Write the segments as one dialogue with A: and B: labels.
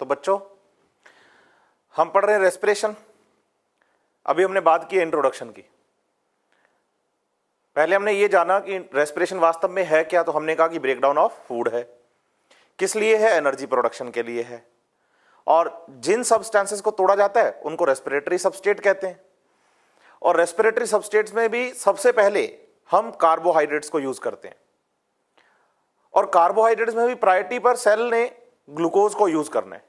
A: तो बच्चों हम पढ़ रहे हैं रेस्पिरेशन। अभी हमने बात की इंट्रोडक्शन की। पहले हमने ये जाना कि रेस्पिरेशन वास्तव में है क्या, तो हमने कहा कि ब्रेकडाउन ऑफ फूड है। किस लिए है? एनर्जी प्रोडक्शन के लिए है। और जिन सब्सटेंसेस को तोड़ा जाता है उनको रेस्पिरेटरी सबस्ट्रेट कहते हैं। और रेस्पिरेटरी सबस्ट्रेट्स में भी सबसे पहले हम कार्बोहाइड्रेट्स को यूज करते हैं। और कार्बोहाइड्रेट्स में भी प्रायोरिटी पर सेल ने ग्लूकोज को यूज करना है,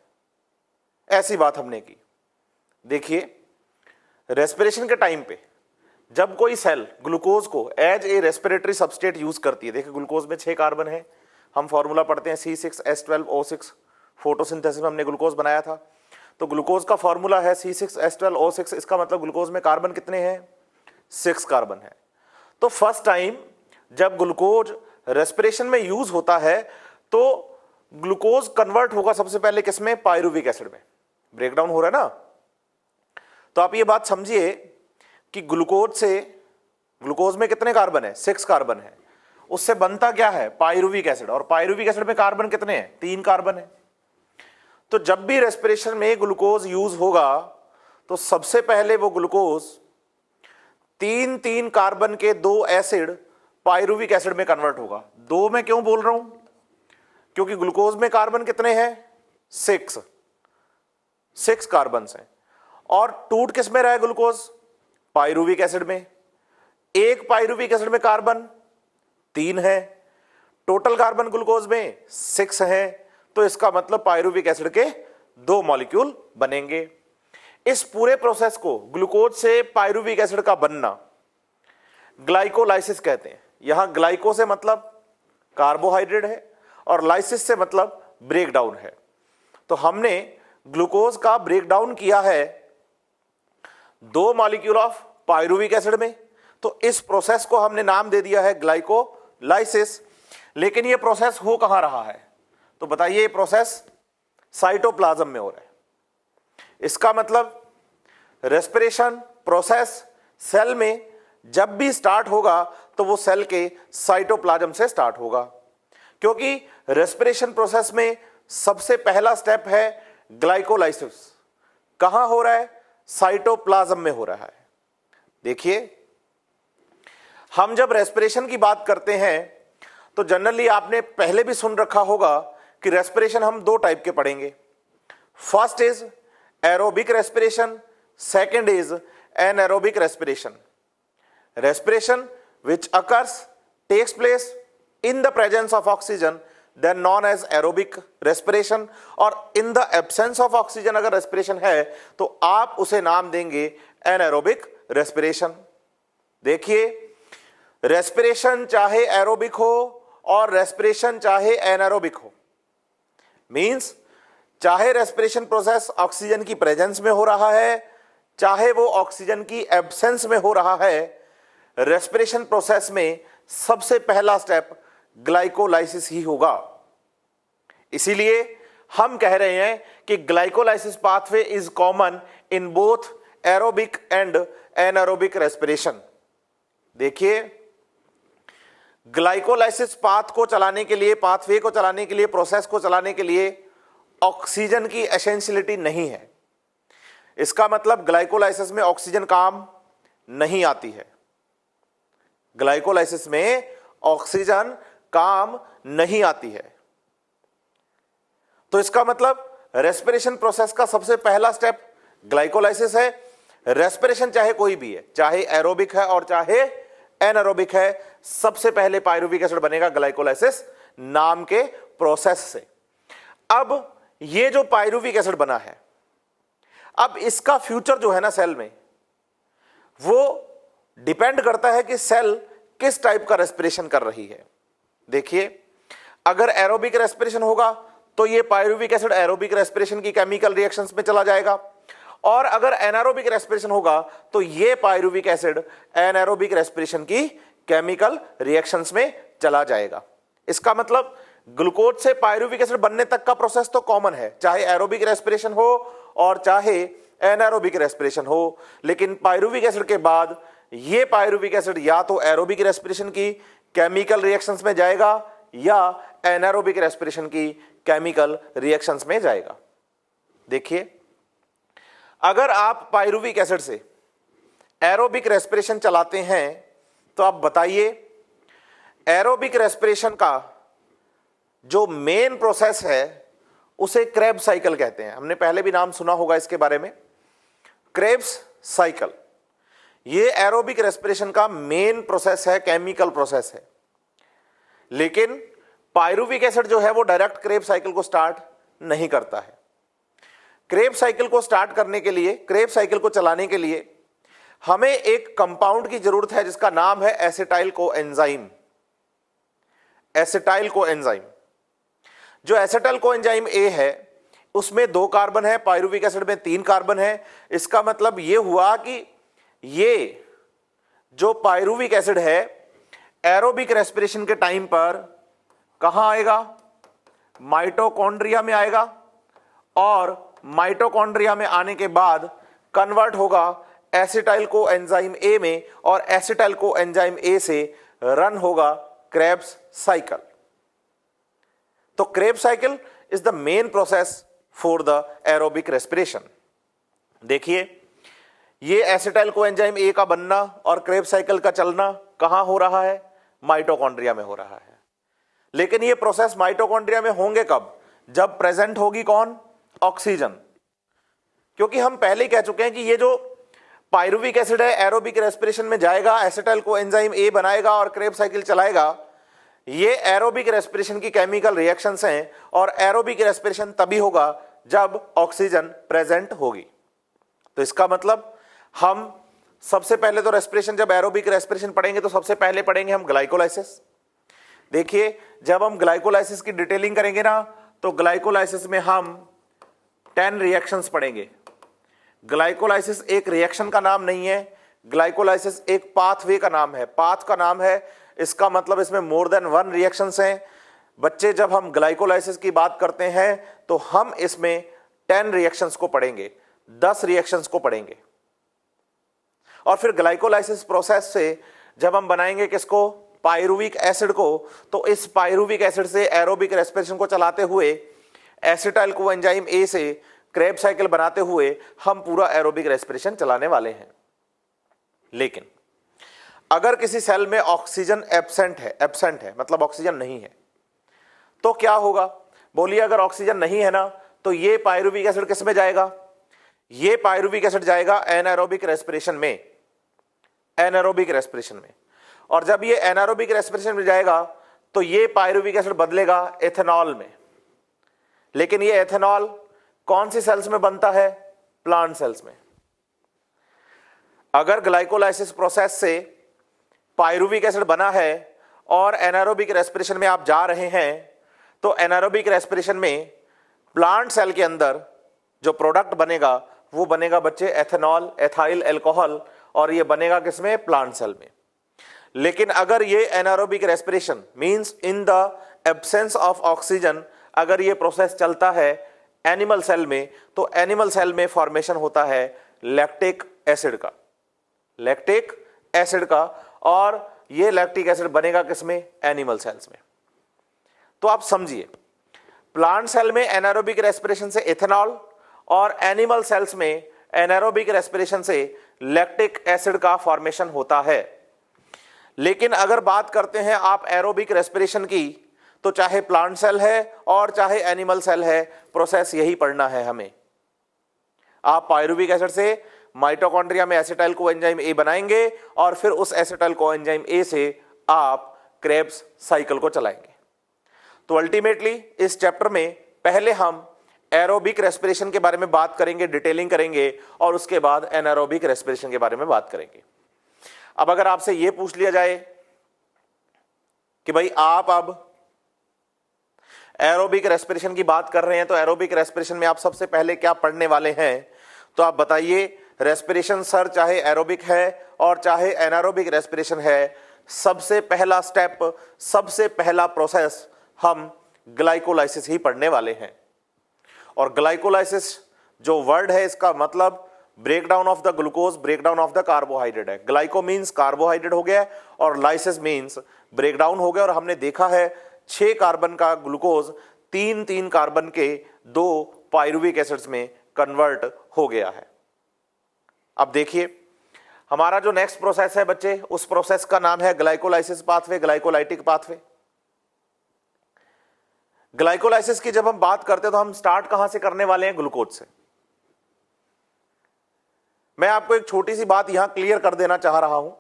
A: ऐसी बात हमने की। देखिए, रेस्पिरेशन के टाइम पे जब कोई सेल ग्लूकोज को as a respiratory substrate use करती है, देखिए ग्लूकोज में 6 कार्बन है। हम फॉर्मूला पढ़ते हैं C6H12O6। फोटोसिंथेसिस में हमने ग्लूकोज बनाया था, तो ग्लूकोज का फॉर्मूला है C6H12O6। इसका मतलब ग्लूकोज में कार्बन कितने हैं? 6 कार्बन है। तो फर्स्ट टाइम जब ग्लूकोज रेस्पिरेशन में यूज होता है तो ग्लूकोज कन्वर्ट होगा सबसे पहले किसमें? पायरुविक एसिड में। ब्रेकडाउन हो रहा है ना। तो आप ये बात समझिए कि ग्लूकोज में कितने कार्बन है? 6 कार्बन है। उससे बनता क्या है? Pyruvic acid. और पायरुविक एसिड में कार्बन कितने हैं? 3 कार्बन है। तो जब भी रेस्पिरेशन में ग्लूकोज यूज होगा तो सबसे पहले वो ग्लूकोज 3 कार्बन के 2 एसिड पायरुविक एसिड में कन्वर्ट होगा। 2 में क्यों बोल रहा हूं? क्योंकि ग्लूकोज में कार्बन कितने हैं? 6 कार्बन हैं। और टूट किस में रहा है ग्लूकोज? पायरुविक एसिड में। एक पायरुविक एसिड में कार्बन 3 है, टोटल कार्बन ग्लूकोज में 6 है। तो इसका मतलब पायरुविक एसिड के 2 मॉलिक्यूल बनेंगे। इस पूरे प्रोसेस को, ग्लूकोज से पायरुविक एसिड का बनना, ग्लाइकोलाइसिस कहते हैं। यहां ग्लाइको से मतलब कार्बोहाइड्रेट है और लाइसिस से मतलब ब्रेकडाउन है। तो हमने ग्लूकोज का ब्रेकडाउन किया है 2 मॉलिक्यूल ऑफ पायरुविक एसिड में। तो इस प्रोसेस को हमने नाम दे दिया है ग्लाइकोलाइसिस। लेकिन यह प्रोसेस हो कहां रहा है? तो बताइए, ये प्रोसेस साइटोप्लाज्म में हो रहा है। इसका मतलब रेस्पिरेशन प्रोसेस सेल में जब भी स्टार्ट होगा तो वो सेल के साइटोप्लाज्म से स्टार्ट होगा, क्योंकि रेस्पिरेशन प्रोसेस में सबसे पहला स्टेप है ग्लाइकोलाइसिस। कहां हो रहा है? साइटोप्लाज्म में हो रहा है। देखिए, हम जब रेस्पिरेशन की बात करते हैं तो जनरली आपने पहले भी सुन रखा होगा कि रेस्पिरेशन हम 2 टाइप के पढ़ेंगे। First is aerobic respiration, second is anaerobic respiration. Respiration which takes place in the presence of oxygen, then known as aerobic respiration। और in the absence of oxygen अगर respiration है तो आप उसे नाम देंगे anaerobic respiration। देखिए, respiration चाहे aerobic हो और respiration चाहे anaerobic हो, मीन्स चाहे respiration प्रोसेस ऑक्सीजन की प्रेजेंस में हो रहा है चाहे वो ऑक्सीजन की एब्सेंस में हो रहा है, रेस्पिरेशन प्रोसेस में सबसे पहला स्टेप ग्लाइकोलाइसिस ही होगा। इसीलिए हम कह रहे हैं कि glycolysis pathway is common in both aerobic and anaerobic respiration. देखिए, ग्लाइकोलाइसिस पाथ को चलाने के लिए, पाथवे को चलाने के लिए, प्रोसेस को चलाने के लिए ऑक्सीजन की एसेंशियलिटी नहीं है। इसका मतलब ग्लाइकोलाइसिस में ऑक्सीजन काम नहीं आती है। ग्लाइकोलाइसिस में ऑक्सीजन काम नहीं आती है। तो इसका मतलब रेस्पिरेशन प्रोसेस का सबसे पहला स्टेप ग्लाइकोलाइसिस है। रेस्पिरेशन चाहे कोई भी है, चाहे एरोबिक है और चाहे एनारोबिक है, सबसे पहले पायरुविक एसिड बनेगा ग्लाइकोलाइसिस नाम के प्रोसेस से। अब ये जो पायरुविक एसिड बना है, अब इसका फ्यूचर जो है ना सेल में, वो डिपेंड करता है कि सेल किस टाइप का रेस्पिरेशन कर रही है। देखिए, अगर एरोबिक रेस्पिरेशन होगा तो ये पायरुविक एसिड एरोबिक रेस्पिरेशन की केमिकल रिएक्शंस में चला जाएगा, और अगर एनारोबिक रेस्पिरेशन होगा तो ये पायरुविक एसिड एनारोबिक रेस्पिरेशन की केमिकल रिएक्शंस में चला जाएगा। इसका मतलब ग्लूकोज से पायरुविक एसिड बनने तक का प्रोसेस तो कॉमन है, चाहे एरोबिक रेस्पिरेशन हो और चाहे एनारोबिक रेस्पिरेशन हो। लेकिन पायरुविक एसिड के बाद ये पायरुविक एसिड या तो एरोबिक रेस्पिरेशन की केमिकल रिएक्शंस में जाएगा या एनारोबिक रेस्पिरेशन की केमिकल रिएक्शंस में जाएगा। देखिए, अगर आप पायरुविक एसिड से एरोबिक रेस्पिरेशन चलाते हैं तो आप बताइए, एरोबिक रेस्पिरेशन का जो मेन प्रोसेस है उसे क्रेब्स साइकिल कहते हैं। हमने पहले भी नाम सुना होगा इसके बारे में, क्रेब्स साइकिल। ये एरोबिक रेस्पिरेशन का मेन प्रोसेस है, केमिकल प्रोसेस है। लेकिन पायरुविक एसिड जो है वो डायरेक्ट क्रेब्स साइकिल को स्टार्ट नहीं करता है। क्रेब्स साइकिल को स्टार्ट करने के लिए, क्रेब्स साइकिल को चलाने के लिए हमें एक कंपाउंड की जरूरत है जिसका नाम है एसिटाइल कोएंजाइम। एसिटाइल कोएंजाइम, जो एसिटाइल कोएंजाइम ए है उसमें 2 कार्बन है, पायरुविक एसिड में 3 कार्बन है। इसका मतलब यह हुआ कि ये जो पायरुविक एसिड है एरोबिक रेस्पिरेशन के टाइम पर कहां आएगा, माइटोकॉन्ड्रिया में आएगा, और माइटोकॉन्ड्रिया में आने के बाद कन्वर्ट होगा एसिटाइल कोएंजाइम ए में, और एसिटाइल कोएंजाइम ए से रन होगा क्रेब्स साइकिल। तो Krebs cycle is the main process for the aerobic respiration. देखिए, ये एसिटाइल कोएंजाइम ए का बनना और क्रेब्स साइकिल का चलना कहां हो रहा है, माइटोकॉन्ड्रिया में हो रहा है। लेकिन ये प्रोसेस माइटोकॉन्ड्रिया में होंगे कब, जब प्रेजेंट होगी कौन, ऑक्सीजन। क्योंकि हम पहले ही कह चुके हैं कि ये जो पायरुविक एसिड है एरोबिक रेस्पिरेशन में जाएगा, एसिटाइल कोएंजाइम ए बनाएगा और क्रेब्स साइकिल चलाएगा। ये एरोबिक रेस्पिरेशन की केमिकल रिएक्शंस हैं, और एरोबिक रेस्पिरेशन तभी होगा जब ऑक्सीजन प्रेजेंट होगी। तो इसका मतलब हम सबसे पहले तो रेस्पिरेशन, जब एरोबिक रेस्पिरेशन पढ़ेंगे तो सबसे पहले पढ़ेंगे हम ग्लाइकोलाइसिस। देखिए, जब हम ग्लाइकोलाइसिस की डिटेलिंग करेंगे ना, तो ग्लाइकोलाइसिस में हम 10 रिएक्शंस पढ़ेंगे। ग्लाइकोलाइसिस एक रिएक्शन का नाम नहीं है, ग्लाइकोलाइसिस एक पाथवे का नाम है, पाथ का नाम है। इसका मतलब इसमें मोर देन 1 रिएक्शंस हैं। बच्चे, जब हम ग्लाइकोलाइसिस की बात करते हैं तो हम इसमें 10 रिएक्शंस को पढ़ेंगे, 10 रिएक्शंस को पढ़ेंगे। और फिर ग्लाइकोलाइसिस प्रोसेस से जब हम बनाएंगे किसको, पायरुविक एसिड को, तो इस पायरुविक एसिड से एरोबिक रेस्पिरेशन को चलाते हुए, एसिटाइल कोएंजाइम ए से क्रेब्स साइकिल बनाते हुए हम पूरा एरोबिक रेस्पिरेशन चलाने वाले हैं। लेकिन अगर किसी सेल में ऑक्सीजन एब्सेंट है मतलब ऑक्सीजन नहीं है, तो क्या होगा, बोलिए। अगर ऑक्सीजन नहीं है ना, तो ये पायरुविक एसिड किस में जाएगा, ये पायरुविक एसिड जाएगा एनारोबिक रेस्पिरेशन में, एनारोबिक रेस्पिरेशन में। और जब ये एनारोबिक रेस्पिरेशन में जाएगा तो ये पायरुविक एसिड बदलेगा एथेनॉल में। लेकिन ये एथेनॉल कौन सी सेल्स में बनता है, प्लांट सेल्स में। अगर ग्लाइकोलाइसिस प्रोसेस से पायरुविक एसिड बना है और एनारोबिक रेस्पिरेशन में आप जा रहे हैं, तो एनारोबिक रेस्पिरेशन में प्लांट सेल के अंदर जो प्रोडक्ट बनेगा वो बनेगा बच्चे एथेनॉल, एथाइल अल्कोहल, और ये बनेगा किसमें, प्लांट सेल में। लेकिन अगर ये anaerobic respiration means in the absence of oxygen, अगर ये प्रोसेस चलता है एनिमल सेल में, तो एनिमल सेल में फॉर्मेशन होता है लैक्टिक एसिड का, लैक्टिक एसिड का, और ये लैक्टिक एसिड बनेगा किसमें, एनिमल सेल्स में। तो आप समझिए, प्लांट सेल में एनारोबिक रेस्पिरेशन से एथेनॉल, और एनिमल सेल्स में एनारोबिक रेस्पिरेशन से लैक्टिक एसिड का फॉर्मेशन होता है। लेकिन अगर बात करते हैं आप एरोबिक रेस्पिरेशन की, तो चाहे प्लांट सेल है और चाहे एनिमल सेल है, प्रोसेस यही पढ़ना है हमें। आप पायरुविक एसिड से माइटोकॉन्ड्रिया में एसिटाइल कोएंजाइम ए बनाएंगे, और फिर उस एसिटाइल कोएंजाइम ए से आप क्रेब्स साइकिल को चलाएंगे। तो अल्टीमेटली इस चैप्टर में पहले हम एरोबिक रेस्पिरेशन के बारे में बात करेंगे, डिटेलिंग करेंगे, और उसके बाद एनारोबिक रेस्पिरेशन के बारे में बात करेंगे। अब अगर आपसे यह पूछ लिया जाए कि भाई आप अब एरोबिक रेस्पिरेशन की बात कर रहे हैं, तो एरोबिक रेस्पिरेशन में आप सबसे पहले क्या पढ़ने वाले हैं, तो आप बताइए। रेस्पिरेशन सर चाहे एरोबिक है और चाहे एनारोबिक रेस्पिरेशन है, सबसे पहला स्टेप, सबसे पहला प्रोसेस हम ग्लाइकोलाइसिस ही पढ़ने वाले हैं। और ग्लाइकोलाइसिस जो वर्ड है, इसका मतलब breakdown of the glucose, breakdown of the carbohydrate है। ग्लाइको मीन्स कार्बोहाइड्रेट हो गया और लाइसिस मीन्स ब्रेकडाउन हो गया। और हमने देखा है 6 कार्बन का ग्लूकोज 3 कार्बन के 2 पायरुविक एसिड्स में कन्वर्ट हो गया है। अब देखिए हमारा जो नेक्स्ट प्रोसेस है बच्चे, उस प्रोसेस का नाम है glycolysis pathway, glycolytic pathway. Glycolysis की जब हम बात करते हैं तो हम स्टार्ट कहां से करने वाले हैं? ग्लूकोज से। मैं आपको एक छोटी सी बात यहां क्लियर कर देना चाह रहा हूं,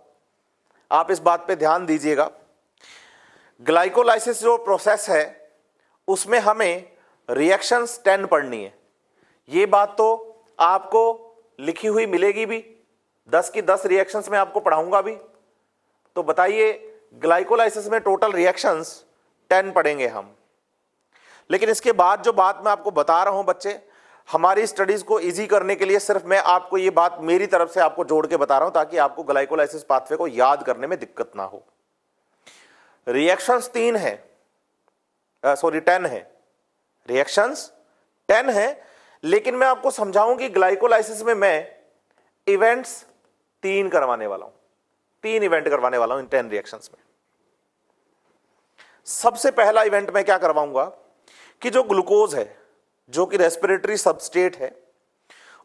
A: आप इस बात पे ध्यान दीजिएगा। ग्लाइकोलाइसिस जो प्रोसेस है उसमें हमें रिएक्शंस 10 पढ़नी है। ये बात तो आपको लिखी हुई मिलेगी भी, 10 की 10 रिएक्शंस में आपको पढ़ाऊंगा भी। तो बताइए ग्लाइकोलाइसिस में टोटल रिएक्शंस 10 पढ़ेंगे हम। लेकिन इसके बाद जो बात मैं आपको बता रहा हूं बच्चे, हमारी स्टडीज को इजी करने के लिए सिर्फ मैं आपको ये बात मेरी तरफ से आपको जोड़ के बता रहा हूं ताकि आपको ग्लाइकोलाइसिस पाथवे को याद करने में दिक्कत ना हो। रिएक्शंस 3 है, सॉरी 10 है, रिएक्शंस 10 है, लेकिन मैं आपको समझाऊं कि ग्लाइकोलाइसिस में मैं इवेंट्स 3 करवाने वाला हूं, 3 इवेंट करवाने वाला हूं इन 10 रिएक्शंस में। सबसे पहला इवेंट मैं क्या करवाऊंगा कि जो ग्लूकोज है जो कि रेस्पिरेटरी सबस्ट्रेट है,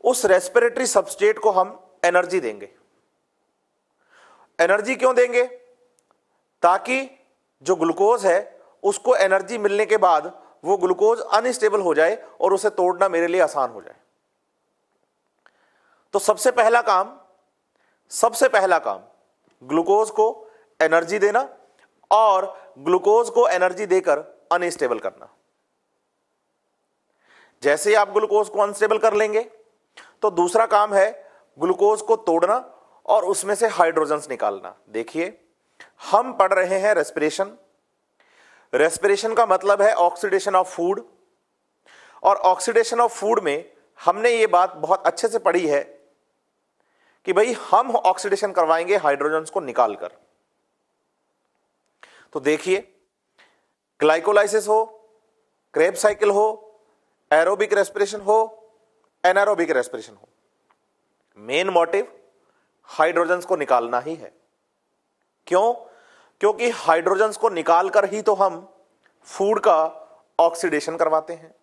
A: उस रेस्पिरेटरी सबस्ट्रेट को हम एनर्जी देंगे। एनर्जी क्यों देंगे? ताकि जो ग्लूकोज है उसको एनर्जी मिलने के बाद वो ग्लूकोज अनस्टेबल हो जाए और उसे तोड़ना मेरे लिए आसान हो जाए। तो सबसे पहला काम ग्लूकोज को एनर्जी देना और ग्लूकोज को एनर्जी देकर अनस्टेबल करना। जैसे ही आप ग्लूकोज को अनस्टेबल कर लेंगे तो दूसरा काम है ग्लूकोज को तोड़ना और उसमें से हाइड्रोजन्स निकालना। देखिए हम पढ़ रहे हैं रेस्पिरेशन। रेस्पिरेशन का मतलब है ऑक्सीडेशन ऑफ फूड, और ऑक्सीडेशन ऑफ फूड में हमने ये बात बहुत अच्छे से पढ़ी है कि भाई हम ऑक्सीडेशन करवाएंगे हाइड्रोजन्स को निकालकर। तो देखिए ग्लाइकोलाइसिस हो, क्रेब्स साइकिल हो, एरोबिक रेस्पिरेशन हो, एनारोबिक रेस्पिरेशन हो, मेन मोटिव हाइड्रोजन्स को निकालना ही है। क्यों? क्योंकि हाइड्रोजन्स को निकालकर ही तो हम फूड का ऑक्सीडेशन करवाते हैं।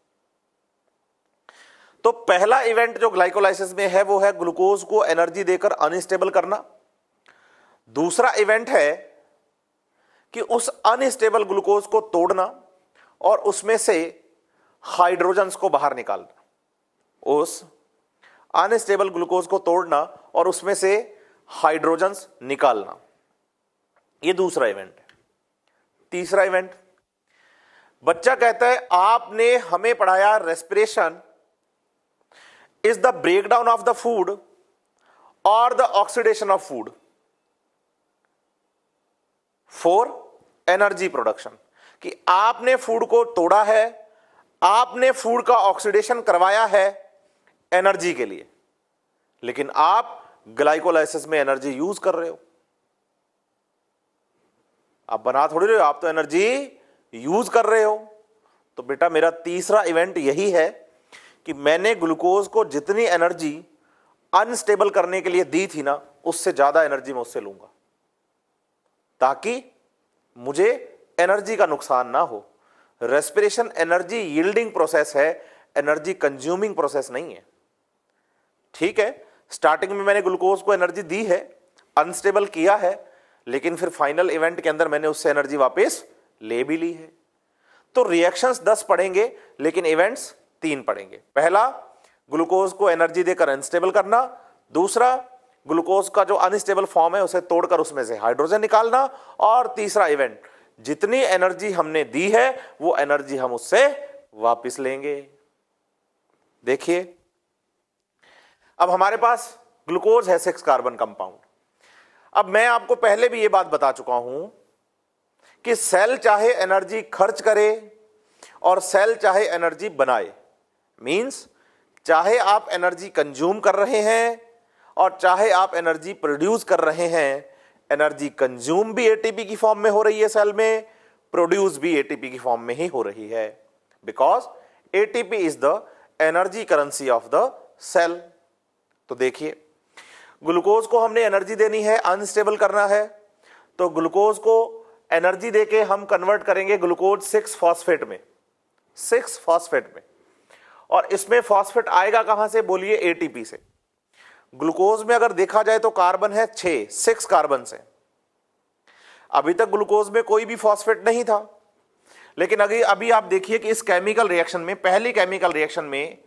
A: तो पहला इवेंट जो ग्लाइकोलाइसिस में है वो है ग्लूकोज को एनर्जी देकर अनस्टेबल करना। दूसरा इवेंट है कि उस अनस्टेबल ग्लूकोज को तोड़ना और उसमें से हाइड्रोजन्स को बाहर निकालना। उस अनस्टेबल ग्लूकोज को तोड़ना और उसमें से हाइड्रोजन्स निकालना, ये दूसरा इवेंट है। तीसरा इवेंट, बच्चा कहता है आपने हमें पढ़ाया respiration is the breakdown of the food और the oxidation of food for energy production, कि आपने फूड को तोड़ा है, आपने फूड का ऑक्सीडेशन करवाया है एनर्जी के लिए, लेकिन आप ग्लाइकोलाइसिस में एनर्जी यूज कर रहे हो। आप बना थोड़ी रहे हो, आप तो एनर्जी यूज कर रहे हो। तो बेटा मेरा तीसरा इवेंट यही है कि मैंने ग्लूकोज को जितनी एनर्जी अनस्टेबल करने के लिए दी थी ना, उससे ज्यादा एनर्जी मैं उससे लूंगा ताकि मुझे एनर्जी का नुकसान ना हो। रेस्पिरेशन एनर्जी यील्डिंग प्रोसेस है, एनर्जी कंज्यूमिंग प्रोसेस नहीं है। ठीक है, स्टार्टिंग में मैंने ग्लूकोज को एनर्जी दी है, अनस्टेबल किया है, लेकिन फिर फाइनल इवेंट के अंदर मैंने उससे एनर्जी वापस ले भी ली है। तो रिएक्शंस 10 पढ़ेंगे लेकिन इवेंट्स 3 पढ़ेंगे। पहला ग्लूकोज को एनर्जी देकर अनस्टेबल करना, दूसरा ग्लूकोज का जो अनस्टेबल फॉर्म है उसे तोड़कर उसमें से हाइड्रोजन निकालना, और तीसरा इवेंट जितनी एनर्जी हमने दी है वो एनर्जी हम उससे वापस लेंगे। देखिए अब हमारे पास ग्लूकोज है 6 कार्बन कंपाउंड। अब मैं आपको पहले भी ये बात बता चुका हूं कि सेल चाहे एनर्जी खर्च करे और सेल चाहे एनर्जी बनाए, मींस चाहे आप एनर्जी कंज्यूम कर रहे हैं और चाहे आप एनर्जी प्रोड्यूस कर रहे हैं, एनर्जी कंज्यूम भी एटीपी की फॉर्म में हो रही है सेल में, प्रोड्यूस भी एटीपी की फॉर्म में ही हो रही है, because ATP is the energy currency of the cell. तो देखिए ग्लूकोज को हमने एनर्जी देनी है, अनस्टेबल करना है, तो ग्लूकोज को एनर्जी देके हम कन्वर्ट करेंगे ग्लूकोज 6 फॉस्फेट में, 6 फॉस्फेट में, और इसमें फॉस्फेट आएगा कहां से, बोलिए एटीपी से। ग्लूकोज में अगर देखा जाए तो कार्बन है 6 कार्बन से। अभी तक ग्लूकोज में कोई भी फॉस्फेट नहीं था, लेकिन अभी आप देखिए कि इस केमिकल रिएक्शन में, पहली केमिकल रिएक्शन में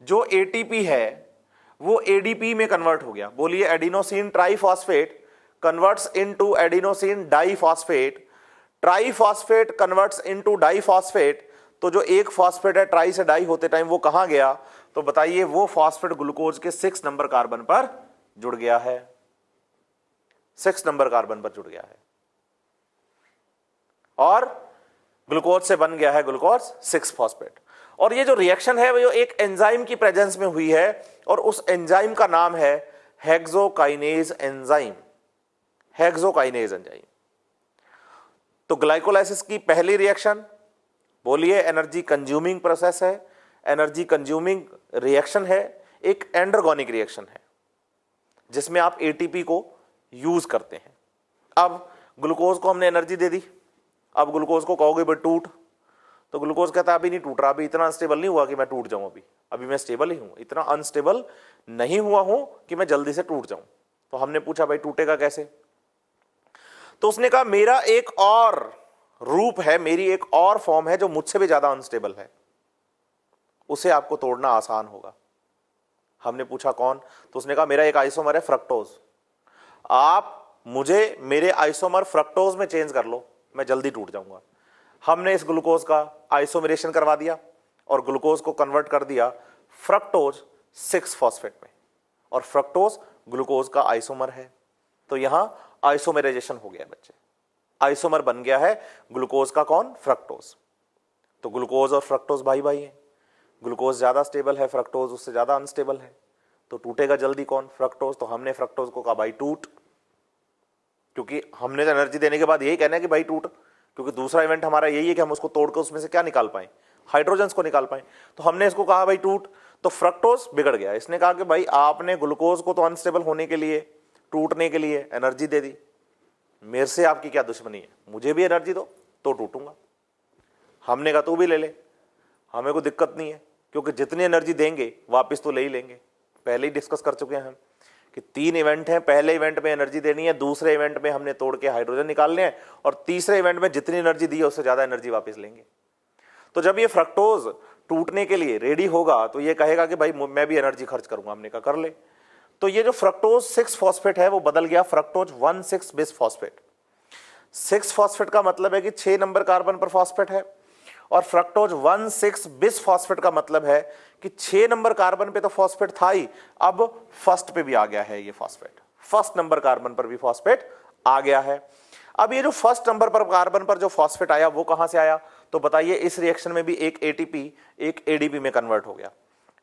A: जो एटीपी है वो एडीपी में कन्वर्ट हो गया। बोलिए adenosine triphosphate converts into adenosine diphosphate, triphosphate converts into diphosphate. तो जो एक फॉस्फेट है ट्राई से डाई होते टाइम वो कहां गया, तो बताइए वो फॉस्फेट ग्लूकोज के 6 नंबर कार्बन पर जुड़ गया है, 6 नंबर कार्बन पर जुड़ गया है और ग्लूकोज से बन गया है ग्लूकोज 6 फॉस्फेट। और ये जो रिएक्शन है वो एक एंजाइम की प्रेजेंस में हुई है और उस एंजाइम का नाम है हेक्सोकाइनेज एंजाइम, हेक्सोकाइनेज एंजाइम। तो ग्लाइकोलाइसिस की पहली रिएक्शन, बोलिए एनर्जी कंज्यूमिंग प्रोसेस है, एनर्जी कंज्यूमिंग रिएक्शन है, एक एंडरगोनिक रिएक्शन है जिसमें आप एटीपी को यूज करते हैं। अब ग्लूकोज को हमने एनर्जी दे दी, अब ग्लूकोज को कहोगे भाई टूट, तो ग्लूकोज कहता है अभी नहीं टूट रहा, अभी इतना अनस्टेबल नहीं हुआ कि मैं टूट जाऊं, अभी मैं स्टेबल ही हूं, इतना अनस्टेबल नहीं हुआ हूं कि मैं जल्दी से टूट जाऊं। तो हमने पूछा भाई टूटेगा कैसे, तो उसने कहा मेरा एक और रूप है, मेरी एक और फॉर्म है जो मुझसे भी ज्यादा अनस्टेबल है, उसे आपको तोड़ना आसान होगा। हमने पूछा कौन, तो उसने कहा मेरा एक आइसोमर है फ्रक्टोज, आप मुझे मेरे आइसोमर फ्रक्टोज में चेंज कर लो, मैं जल्दी टूट जाऊंगा। हमने इस ग्लूकोज का आइसोमरेशन करवा दिया और ग्लूकोज को कन्वर्ट कर दिया फ्रक्टोज 6 फॉस्फेट में, और फ्रक्टोज ग्लूकोज का आइसोमर है। तो यहां आइसोमराइजेशन हो गया बच्चे, आइसोमर बन गया है ग्लूकोज का कौन, फ्रक्टोज। तो ग्लूकोज और फ्रक्टोज भाई भाई है, ग्लूकोज ज्यादा स्टेबल है, फ्रक्टोज उससे ज्यादा अनस्टेबल है, तो टूटेगा जल्दी कौन, फ्रक्टोज। तो हमने फ्रक्टोज को कहा भाई टूट, क्योंकि हमने तो एनर्जी देने के बाद यही कहना है कि भाई टूट, क्योंकि दूसरा इवेंट हमारा यही है कि हम उसको तोड़कर उसमें से क्या निकाल पाए, हाइड्रोजन्स को निकाल पाए। तो हमने इसको कहा भाई टूट, तो फ्रक्टोज बिगड़ गया। इसने कहा कि भाई आपने ग्लूकोज को तो अनस्टेबल होने के लिए, टूटने के लिए एनर्जी दे दी, मेरे से आपकी क्या दुश्मनी है, मुझे भी एनर्जी दो तो टूटूंगा। हमने कहा तू भी ले ले, हमें कोई दिक्कत नहीं है, क्योंकि जितनी एनर्जी देंगे वापस तो ले ही लेंगे। पहले ही डिस्कस कर चुके हैं हम कि 3 इवेंट हैं, पहले इवेंट में एनर्जी देनी है, दूसरे इवेंट में हमने तोड़ के हाइड्रोजन निकालने हैं, और तीसरे इवेंट में जितनी एनर्जी दी है उससे ज्यादा एनर्जी वापस लेंगे। तो जब ये फ्रक्टोज टूटने के लिए रेडी होगा तो ये कहेगा कि भाई मैं भी एनर्जी खर्च करूंगा, हमने कहा कर ले। तो ये जो फ्रक्टोज 6 फॉस्फेट है वो बदल गया फ्रक्टोज 1,6 बिस फॉस्फेट। 6 फॉस्फेट का मतलब है कि 6 नंबर कार्बन पर फॉस्फेट है, और फ्रक्टोज 1,6 बिस फॉस्फेट का मतलब है कि 6 नंबर कार्बन पे तो फॉस्फेट था ही, अब फर्स्ट पे भी आ गया है ये फॉस्फेट, फर्स्ट नंबर कार्बन पर भी फॉस्फेट आ गया है। अब ये जो फर्स्ट नंबर पर कार्बन पर जो फॉस्फेट आया वो कहां से आया, तो बताइए इस रिएक्शन में भी एक एटीपी एक एडीपी में कन्वर्ट हो गया।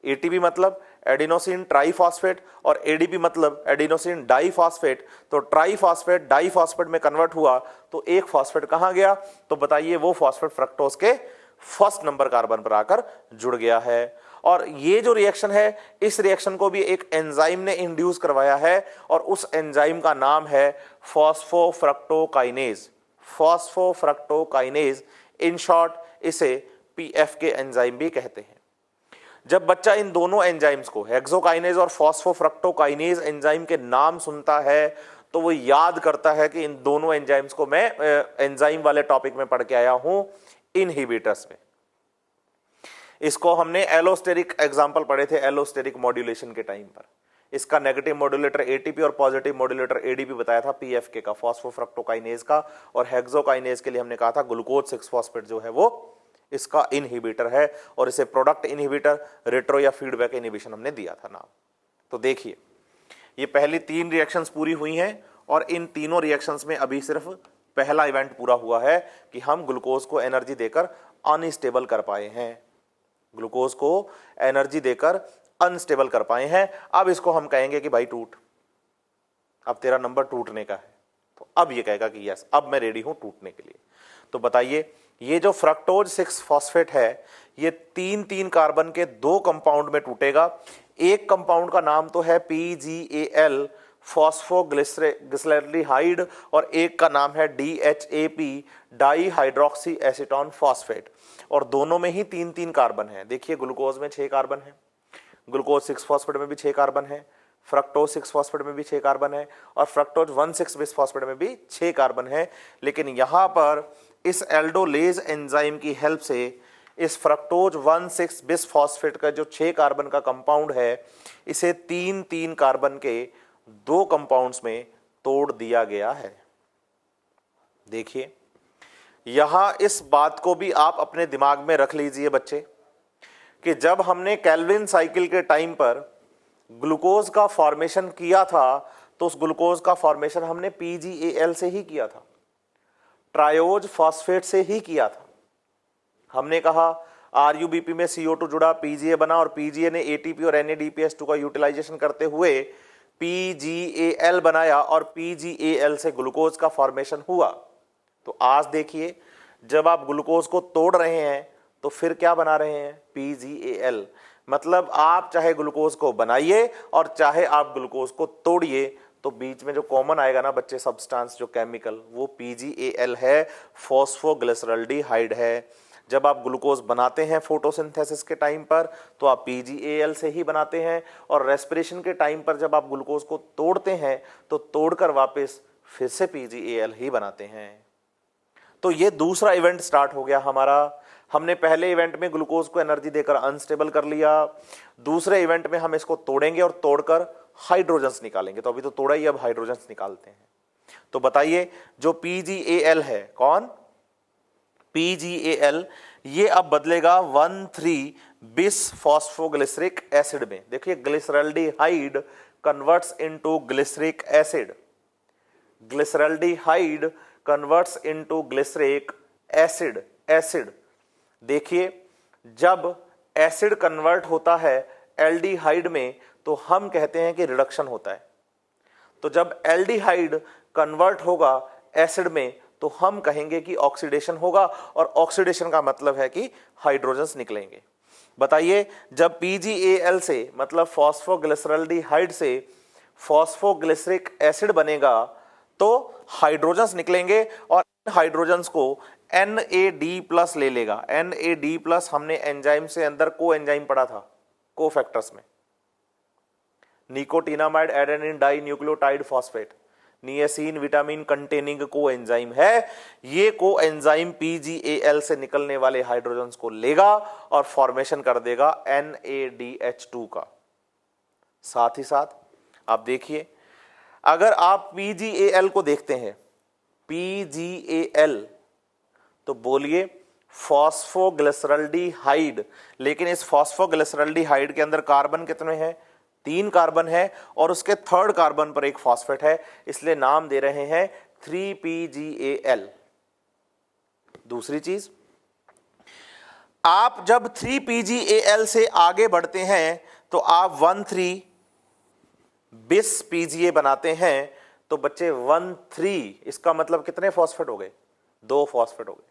A: एटीपी मतलब एडिनोसिन ट्राइफॉस्फेट और एडीपी मतलब एडिनोसिन डाइफॉस्फेट। तो ट्राइफॉस्फेट डाइफॉस्फेट में कन्वर्ट हुआ तो एक फॉस्फेट कहां गया, तो बताइए वो फॉस्फेट फ्रक्टोज के फर्स्ट नंबर कार्बन पर आकर जुड़ गया है। और ये जो रिएक्शन है, इस रिएक्शन को भी एक एंजाइम ने इंड्यूस करवाया है, और उस एंजाइम का नाम है फॉस्फोफ्रक्टोकाइनेज, फॉस्फोफ्रक्टोकाइनेज। इन शॉर्ट इसे पीएफ के एंजाइम भी कहते हैं। जब बच्चा इन दोनों एंजाइम्स को, हेक्सोकाइनेज और फॉस्फोफ्रक्टोकाइनेज एंजाइम के नाम सुनता है तो वो याद करता है कि इन दोनों एंजाइम्स को मैं एंजाइम वाले टॉपिक में पढ़ के आया हूं इनहिबिटर्स में। इसको हमने एलोस्टेरिक एग्जांपल पढ़े थे, एलोस्टेरिक मॉड्यूलेशन के टाइम पर। इसका नेगेटिव मॉड्यूलेटर एटीपी और पॉजिटिव मॉड्यूलेटर एडीपी बताया था पीएफके का, फॉस्फोफ्रक्टोकाइनेज का, और हेक्सोकाइनेज के लिए हमने कहा था ग्लूकोज 6 फॉस्फेट जो है वो इसका इनहिबिटर है, और इसे प्रोडक्ट इनहिबिटर, रेट्रो या फीडबैक इनहिबिशन हमने दिया था नाम। तो देखिए ये पहली 3 रिएक्शंस पूरी हुई हैं, और इन तीनों रिएक्शंस में अभी सिर्फ पहला इवेंट पूरा हुआ है कि हम ग्लूकोज को एनर्जी देकर अनस्टेबल कर पाए हैं, ग्लूकोज को एनर्जी देकर अनस्टेबल कर पाए हैं। अब इसको हम कहेंगे कि भाई टूट, अब तेरा नंबर टूटने का है। तो अब ये कहेगा कि यस अब मैं रेडी हूं टूटने के लिए। तो बताइए ये जो फ्रक्टोज 6 फॉस्फेट है ये 3 कार्बन के 2 कंपाउंड में टूटेगा। एक कंपाउंड का नाम तो है PgAl फॉस्फोग्लिसरैल्डिहाइड और एक का नाम है DHAP, di hydroxy acetone phosphate, और दोनों में ही 3-3 कार्बन है। देखिए ग्लूकोज में 6 कार्बन है, ग्लूकोज 6 फॉस्फेट में भी 6 कार्बन है, फ्रक्टोज 6 फॉस्फेट में भी 6 कार्बन है, और फ्रक्टोज 1,6 बिस फॉस्फेट में भी 6 कार्बन है। लेकिन यहां पर इस एल्डोलेज एंजाइम की हेल्प से इस फ्रक्टोज 1,6 बिस फॉस्फेट का जो 6 कार्बन का कंपाउंड है, इसे 3-3 कार्बन के 2 कंपाउंड्स में तोड़ दिया गया है। देखिए यहां इस बात को भी आप अपने दिमाग में रख लीजिए बच्चे, कि जब हमने केल्विन साइकिल के टाइम पर ग्लूकोज का फॉर्मेशन किया था, तो उस ग्लूकोज का फॉर्मेशन हमने PgAl से ही किया था, ट्रायोज फॉस्फेट से ही किया था। हमने कहा RuBP में CO2 जुड़ा, PGA बना, और PGA ने ATP और NADPH2 का यूटिलाइजेशन करते हुए PgAl बनाया, और PgAl से ग्लूकोज का फॉर्मेशन हुआ। तो आज देखिए जब आप ग्लूकोज को तोड़ रहे हैं तो फिर क्या बना रहे हैं, PgAl। मतलब आप चाहे ग्लूकोज को बनाइए और चाहे आप ग्लूकोज को तोड़िए, तो बीच में जो कॉमन आएगा ना बच्चे सब्सटेंस, जो केमिकल, वो PgAl है, फॉस्फोग्लिसरैल्डिहाइड है। जब आप ग्लूकोज बनाते हैं फोटोसिंथेसिस के टाइम पर, तो आप PgAl से ही बनाते हैं, और रेस्पिरेशन के टाइम पर जब आप ग्लूकोज को तोड़ते हैं तो तोड़कर वापस फिर से PgAl ही बनाते हैं। तो ये दूसरा इवेंट स्टार्ट हो गया हमारा। हमने पहले इवेंट में ग्लूकोज को एनर्जी देकर अनस्टेबल कर लिया, दूसरे इवेंट में हम इसको तोड़ेंगे और तोड़कर हाइड्रोजन्स निकालेंगे। तो अभी तो तोड़ा ही, अब हाइड्रोजन्स निकालते हैं। तो बताइए जो PgAl है, कौन, PgAl, ये अब बदलेगा 1,3 बिस फॉस्फोग्लिसरिक एसिड में। देखिए glyceraldehyde converts into glyceric acid, glyceraldehyde converts into glyceric acid, acid. देखिए जब एसिड कन्वर्ट होता है एल्डिहाइड में, तो हम कहते हैं कि रिडक्शन होता है। तो जब एल्डिहाइड कन्वर्ट होगा एसिड में, तो हम कहेंगे कि ऑक्सीडेशन होगा, और ऑक्सीडेशन का मतलब है कि हाइड्रोजन्स निकलेंगे। बताइए जब PgAl से, मतलब फॉस्फोग्लिसरैल्डिहाइड से फॉस्फोग्लिसरिक एसिड बनेगा, तो हाइड्रोजन्स निकलेंगे, और हाइड्रोजन्स को NAD+ ले लेगा। NAD+ हमने एंजाइम से अंदर को एंजाइम पढ़ा था, को फैक्टर्स में, nicotinamide adenine dinucleotide phosphate, niacin vitamin containing coenzyme है। ये को एंजाइम PgAl से निकलने वाले हाइड्रोजन्स को लेगा और फॉर्मेशन कर देगा NADH2 का। साथ ही साथ आप देखिए, अगर आप PgAl को देखते हैं, PgAl, तो बोलिए फॉस्फोग्लिसरैल्डिहाइड, लेकिन इस फॉस्फोग्लिसरैल्डिहाइड के अंदर कार्बन कितने हैं, 3 कार्बन है, और उसके 3rd कार्बन पर एक फॉस्फेट है, इसलिए नाम दे रहे हैं 3PgAl। दूसरी चीज, आप जब 3PgAl से आगे बढ़ते हैं तो आप 1,3 बिस PGA बनाते हैं। तो बच्चे 1,3, इसका मतलब कितने फॉस्फेट हो गए, 2 फॉस्फेट हो गए।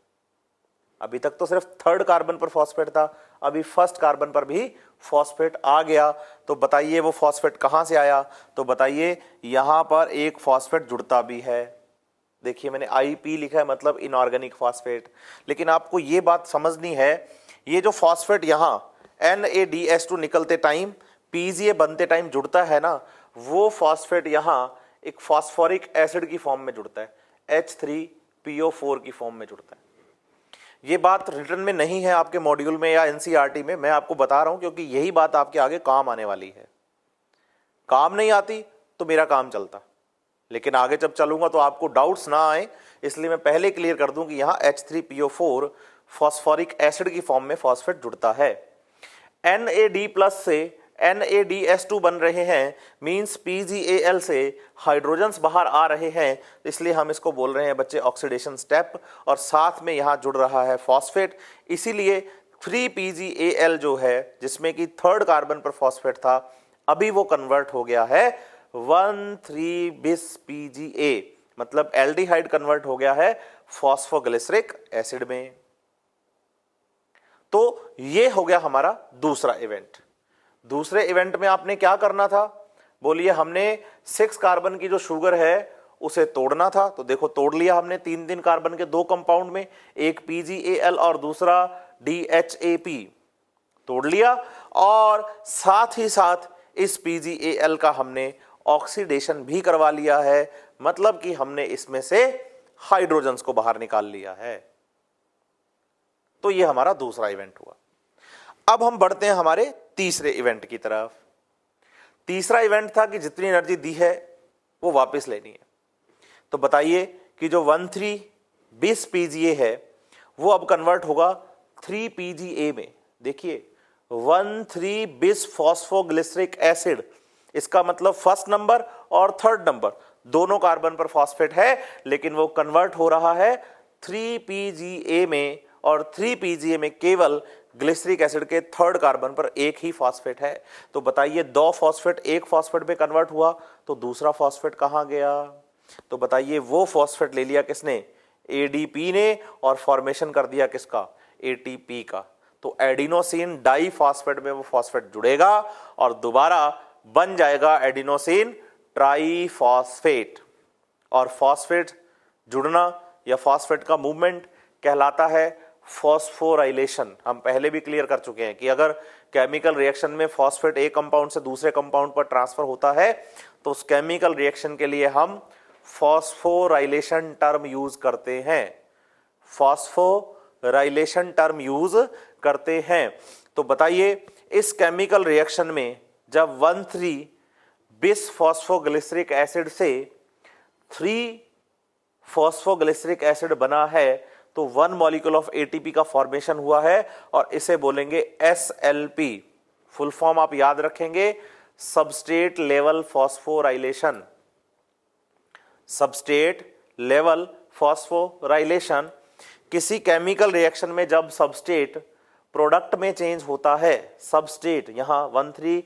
A: अभी तक तो सिर्फ 3rd कार्बन पर फॉस्फेट था, अभी 1st कार्बन पर भी फॉस्फेट आ गया। तो बताइए वो फॉस्फेट कहां से आया, तो बताइए यहां पर एक फॉस्फेट जुड़ता भी है। देखिए मैंने IP लिखा है, मतलब इनऑर्गेनिक फॉस्फेट, लेकिन आपको ये बात समझनी है, ये जो फॉस्फेट यहां NADH2 निकलते टाइम, PGA बनते टाइम जुड़ता है ना, वो फॉस्फेट यहां एक फॉस्फोरिक एसिड की फॉर्म में जुड़ता है, H3PO4 की फॉर्म में जुड़ता है। ये बात रिटर्न में नहीं है आपके मॉड्यूल में या NCERT में, मैं आपको बता रहा हूं क्योंकि यही बात आपके आगे काम आने वाली है। काम नहीं आती तो मेरा काम चलता, लेकिन आगे जब चलूंगा तो आपको डाउट्स ना आए, इसलिए मैं पहले क्लियर कर दूं कि यहां H3PO4 फॉस्फोरिक एसिड की फॉर्म में फॉस्फेट जुड़ता है। NAD+ से NADH2 बन रहे हैं, मींस PgAl से हाइड्रोजन्स बाहर आ रहे हैं, इसलिए हम इसको बोल रहे हैं बच्चे ऑक्सीडेशन स्टेप, और साथ में यहां जुड़ रहा है फॉस्फेट। इसीलिए 3PgAl जो है, जिसमें कि 3rd कार्बन पर फॉस्फेट था, अभी वो कन्वर्ट हो गया है 1,3 बिस PGA, मतलब एल्डिहाइड कन्वर्ट हो गया है फॉस्फोग्लिसरिक एसिड में। तो ये हो गया हमारा दूसरा इवेंट। दूसरे इवेंट में आपने क्या करना था, बोलिए हमने 6 कार्बन की जो शुगर है उसे तोड़ना था, तो देखो तोड़ लिया हमने 3 कार्बन के 2 कंपाउंड में, एक PgAl और दूसरा DHAP, तोड़ लिया। और साथ ही साथ इस PgAl का हमने ऑक्सीडेशन भी करवा लिया है, मतलब कि हमने इसमें से हाइड्रोजन्स को बाहर निकाल लिया है। तो ये हमारा दूसरा इवेंट हुआ। अब हम बढ़ते हैं हमारे तीसरे इवेंट की तरफ। तीसरा इवेंट था कि जितनी एनर्जी दी है वो वापस लेनी है। तो बताइए कि जो 1,3 bis PGA है वो अब कन्वर्ट होगा 3 PGA में। देखिए 1,3 bis फॉस्फोग्लिसरिक एसिड, इसका मतलब फर्स्ट नंबर और थर्ड नंबर दोनों कार्बन पर फॉस्फेट है, लेकिन वो कन्वर्ट हो रहा है 3 PGA में, और 3 PGA में केवल ग्लिसरिक एसिड के थर्ड कार्बन पर एक ही फॉस्फेट है। तो बताइए 2 फॉस्फेट एक फॉस्फेट में कन्वर्ट हुआ, तो दूसरा फॉस्फेट कहां गया? तो बताइए वो फॉस्फेट ले लिया किसने? ADP ने, और फॉर्मेशन कर दिया किसका? ATP का। तो एडिनोसिन डाइफॉस्फेट में वो फॉस्फेट जुड़ेगा और दोबारा बन जाएगा एडिनोसिन ट्राइफॉस्फेट। और फॉस्फेट जुड़ना या फॉस्फेट का मूवमेंट कहलाता है फॉस्फोराइलेशन। हम पहले भी क्लियर कर चुके हैं कि अगर केमिकल रिएक्शन में फॉस्फेट एक कंपाउंड से दूसरे कंपाउंड पर ट्रांसफर होता है तो उस केमिकल रिएक्शन के लिए हम फॉस्फोराइलेशन टर्म यूज करते हैं। फॉस्फोराइलेशन टर्म यूज करते हैं। तो बताइए इस केमिकल रिएक्शन में जब 1,3 bis फॉस्फोग्लिसरिक एसिड से 3 फॉस्फोग्लिसरिक एसिड बना है, तो 1 मॉलिक्यूल ऑफ ATP का फॉर्मेशन हुआ है और इसे बोलेंगे SLP। फुल फॉर्म आप याद रखेंगे, substrate level phosphorylation. Substrate level phosphorylation. किसी केमिकल रिएक्शन में जब सबस्ट्रेट प्रोडक्ट में चेंज होता है, सबस्ट्रेट यहां 1,3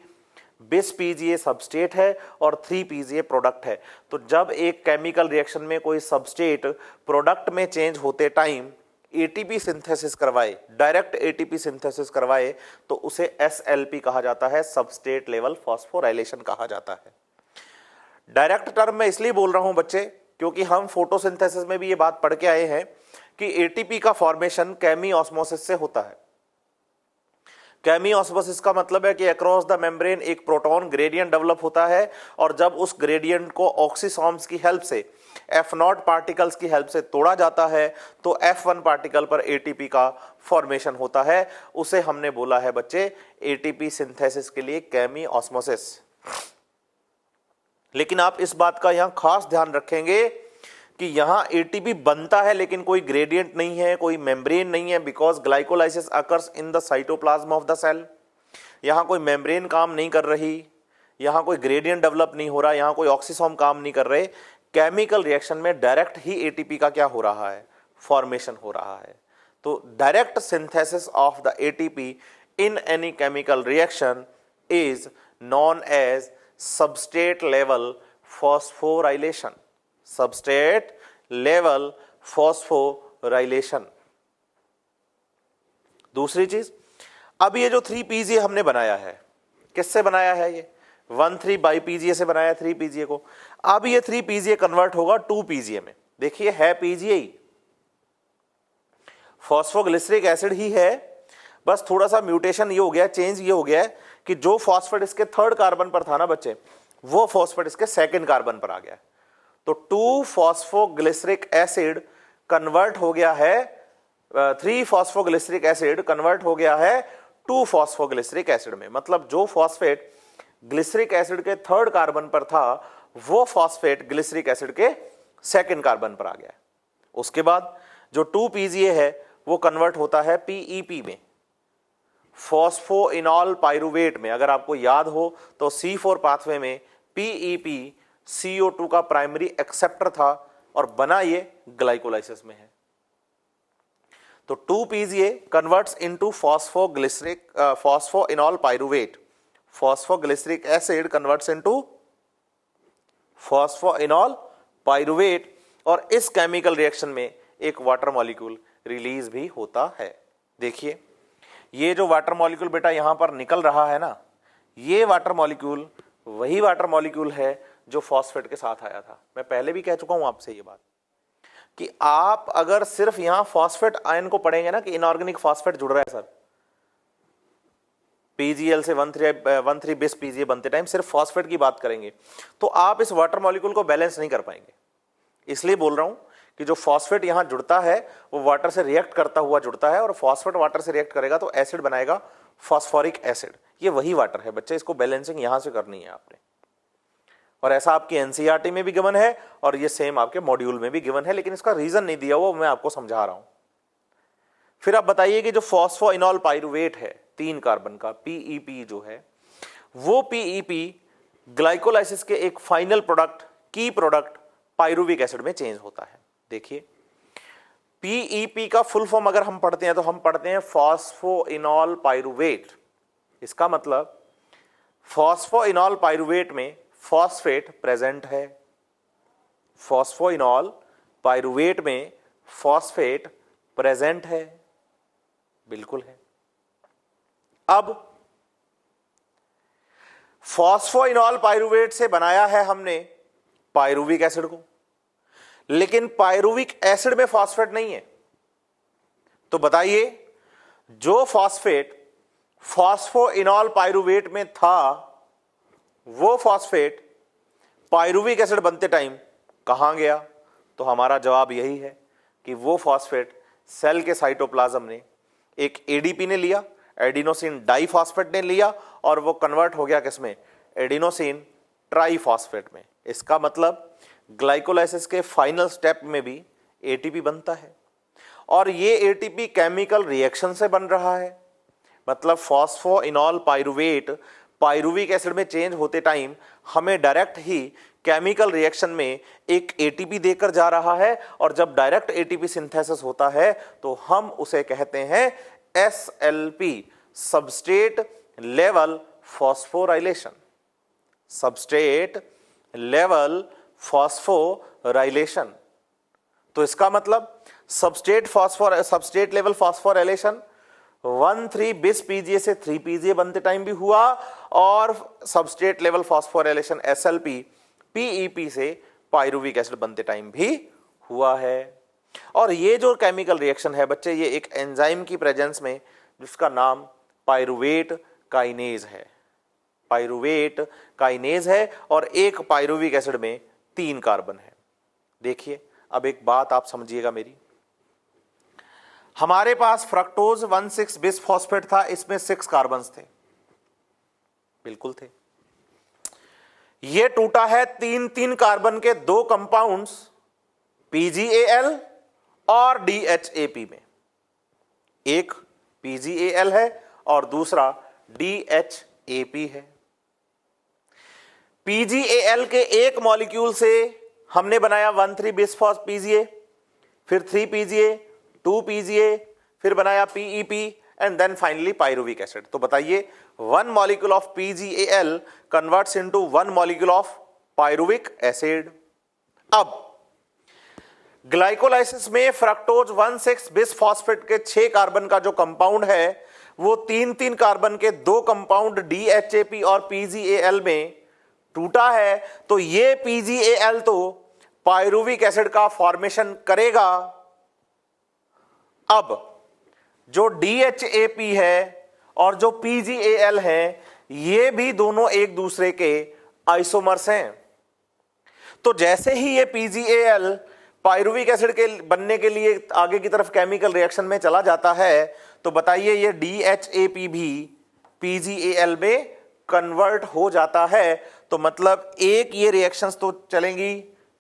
A: bis PGA सबस्ट्रेट है और 3 PGA प्रोडक्ट है, तो जब एक केमिकल रिएक्शन में कोई सबस्ट्रेट प्रोडक्ट में चेंज होते टाइम ATP सिंथेसिस करवाए, डायरेक्ट ATP सिंथेसिस करवाए, तो उसे SLP कहा जाता है, सबस्ट्रेट लेवल फॉस्फोराइलेशन कहा जाता है। डायरेक्ट टर्म में इसलिए बोल रहा हूं बच्चे क्योंकि हम फोटोसिंथेसिस में भी ये बात पढ़ के आए हैं कि ATP का फॉर्मेशन केमी ऑस्मोसिस से होता है। केमी ऑस्मोसिस का मतलब है कि अक्रॉस द मेम्ब्रेन एक प्रोटॉन ग्रेडियंट डेवलप होता है, और जब उस ग्रेडियंट को ऑक्सीसॉम्स की हेल्प से, F0 पार्टिकल्स की हेल्प से तोड़ा जाता है, तो F1 पार्टिकल पर ATP का फॉर्मेशन होता है। उसे हमने बोला है बच्चे ATP सिंथेसिस के लिए केमी ऑस्मोसिस। लेकिन आप इस बात का यहां खास ध्यान रखेंगे कि यहां ATP बनता है लेकिन कोई ग्रेडियंट नहीं है, कोई मेम्ब्रेन नहीं है, because glycolysis occurs in the cytoplasm of the cell. यहां कोई मेम्ब्रेन काम नहीं कर रही, यहां कोई ग्रेडियंट डेवलप नहीं हो रहा, यहां कोई ऑक्सीसोम काम नहीं कर रहे। केमिकल रिएक्शन में डायरेक्ट ही ATP का क्या हो रहा है? फॉर्मेशन हो रहा है। तो direct synthesis of the ATP in any chemical reaction is known as substrate level phosphorylation. Substrate level phosphorylation. दूसरी चीज, अब ये जो 3 PGA हमने बनाया है, किससे बनाया है? ये 1,3 by PGA से बनाया 3 PGA को। अब ये 3 PGA कन्वर्ट होगा 2 PGA में। देखिए है PGA ही, फॉस्फोग्लिसरिक एसिड ही है, बस थोड़ा सा म्यूटेशन ये हो गया, चेंज ये हो गया है कि जो फॉस्फेट इसके थर्ड कार्बन पर था ना बच्चे, वो फॉस्फेट इसके सेकंड कार्बन पर आ गया। तो 2 फॉस्फोग्लिसरिक एसिड कन्वर्ट हो गया है, 3 फॉस्फोग्लिसरिक एसिड कन्वर्ट हो गया है 2 फॉस्फोग्लिसरिक एसिड में। मतलब जो फॉस्फेट ग्लिसरिक एसिड के थर्ड कार्बन पर था, वो फॉस्फेट ग्लिसरिक एसिड के सेकंड कार्बन पर आ गया। उसके बाद जो 2 PGA है वो कन्वर्ट होता है PEP में, फॉस्फोइनॉल पाइरुवेट में। अगर आपको याद हो तो C4 पाथवे में PEP CO2 का प्राइमरी एक्सेप्टर था और बना ये ग्लाइकोलाइसिस में है। तो 2 PGA converts into phosphoenol pyruvate. Phosphoglyceric acid converts into phosphoenol pyruvate, और इस केमिकल रिएक्शन में एक वाटर मॉलिक्यूल रिलीज भी होता है। देखिए ये जो वाटर मॉलिक्यूल बेटा यहां पर निकल रहा है ना, ये वाटर मॉलिक्यूल वही वाटर मॉलिक्यूल है जो फॉस्फेट के साथ आया था। मैं पहले भी कह चुका हूं आपसे ये बात कि आप अगर सिर्फ यहां फॉस्फेट आयन को पढ़ेंगे ना कि इनऑर्गेनिक फॉस्फेट जुड़ रहा है सर, पीजीएल से 1,3 बेस पीजीए बनते टाइम सिर्फ फॉस्फेट की बात करेंगे तो आप इस वाटर मॉलिक्यूल को बैलेंस नहीं कर पाएंगे। इसलिए बोल रहा हूं कि जो फॉस्फेट यहां जुड़ता है वो वाटर से रिएक्ट करता हुआ जुड़ता है, और फॉस्फेट वाटर से रिएक्ट करेगा तो एसिड बनाएगा फॉस्फोरिक एसिड। ये वही वाटर है बच्चे, इसको बैलेंसिंग यहां से करनी है आपने, और ऐसा आपकी एनसीईआरटी में भी गिवन है और ये सेम आपके मॉड्यूल में भी गिवन है, लेकिन इसका रीजन नहीं दिया हुआ, मैं आपको समझा रहा हूं। फिर आप बताइए कि जो फॉस्फोइनॉल पाइरुवेट है 3 कार्बन का, पीईपी जो है, वो पीईपी ग्लाइकोलाइसिस के एक फाइनल प्रोडक्ट, की प्रोडक्ट पाइरुविक एसिड में चेंज होता है। देखिए पीईपी का फुल फॉर्म अगर हम पढ़ते हैं तो हम पढ़ते हैं फॉस्फोइनॉल पाइरुवेट। इसका मतलब फॉस्फोइनॉल पाइरुवेट में फॉस्फेट प्रेजेंट है, फॉस्फोइनॉल पाइरुवेट में फॉस्फेट प्रेजेंट है, बिल्कुल है। अब फॉस्फोइनॉल पाइरुवेट से बनाया है हमने पाइरुविक एसिड को, लेकिन पाइरुविक एसिड में फॉस्फेट नहीं है। तो बताइए जो फॉस्फेट फॉस्फोइनॉल पाइरुवेट में था वो फॉस्फेट पाइरुविक एसिड बनते टाइम कहां गया? तो हमारा जवाब यही है कि वो फॉस्फेट सेल के साइटोप्लाज्म ने एक एडीपी ने लिया, एडिनोसिन डाइफॉस्फेट ने लिया, और वो कन्वर्ट हो गया किसमें? एडिनोसिन ट्राइफॉस्फेट में। इसका मतलब ग्लाइकोलाइसिस के फाइनल स्टेप में भी एटीपी बनता है, और ये एटीपी केमिकल रिएक्शन से बन रहा है। मतलब फॉस्फोइनॉल पाइरुवेट पाइरुविक एसिड में चेंज होते टाइम हमें डायरेक्ट ही केमिकल रिएक्शन में एक एटीपी देकर जा रहा है, और जब डायरेक्ट एटीपी सिंथेसिस होता है तो हम उसे कहते हैं SLP, substrate level phosphorylation. Substrate level phosphorylation. तो इसका मतलब सबस्ट्रेट लेवल फॉस्फोराइलेशन 1,3 बिस पीजीए से 3 पीजीए बनते टाइम भी हुआ, और substrate level phosphorylation SLP PEP से पाइरुविक एसिड बनते टाइम भी हुआ है। और ये जो केमिकल रिएक्शन है बच्चे, ये एक एंजाइम की प्रेजेंस में जिसका नाम पाइरुवेट काइनेज है। पाइरुवेट काइनेज है, और एक पाइरुविक एसिड में 3 कार्बन है। देखिए अब एक बात आप समझिएगा मेरी, हमारे पास फ्रक्टोज 1,6 बिस फॉस्फेट था, इसमें 6 कार्बन्स थे, बिल्कुल थे। ये टूटा है 3-3 कार्बन के 2 कंपाउंड्स PgAl और DHAP में। एक PgAl है और दूसरा DHAP है। PgAl के एक मॉलिक्यूल से हमने बनाया 1,3 बिस PGA, फिर 3 PGA, 2 PGA, फिर बनाया PEP and then finally pyruvic acid. तो बताइए 1 molecule of PgAl converts into 1 molecule of pyruvic acid. अब ग्लाइकोलाइसिस में फ्रक्टोज 1,6 बिस फॉस्फेट के 6 कार्बन का जो कंपाउंड है वो 3-3 कार्बन के 2 कंपाउंड DHAP और PgAl में टूटा है। तो ये PgAl तो पाइरुविक एसिड का फॉर्मेशन करेगा। अब जो DHAP है और जो PgAl है ये भी दोनों एक दूसरे के आइसोमर्स हैं। तो जैसे ही ये PgAl पाइरुविक एसिड के बनने के लिए आगे की तरफ केमिकल रिएक्शन में चला जाता है, तो बताइए ये DHAP भी PgAl में कन्वर्ट हो जाता है। तो मतलब एक ये रिएक्शंस तो चलेंगी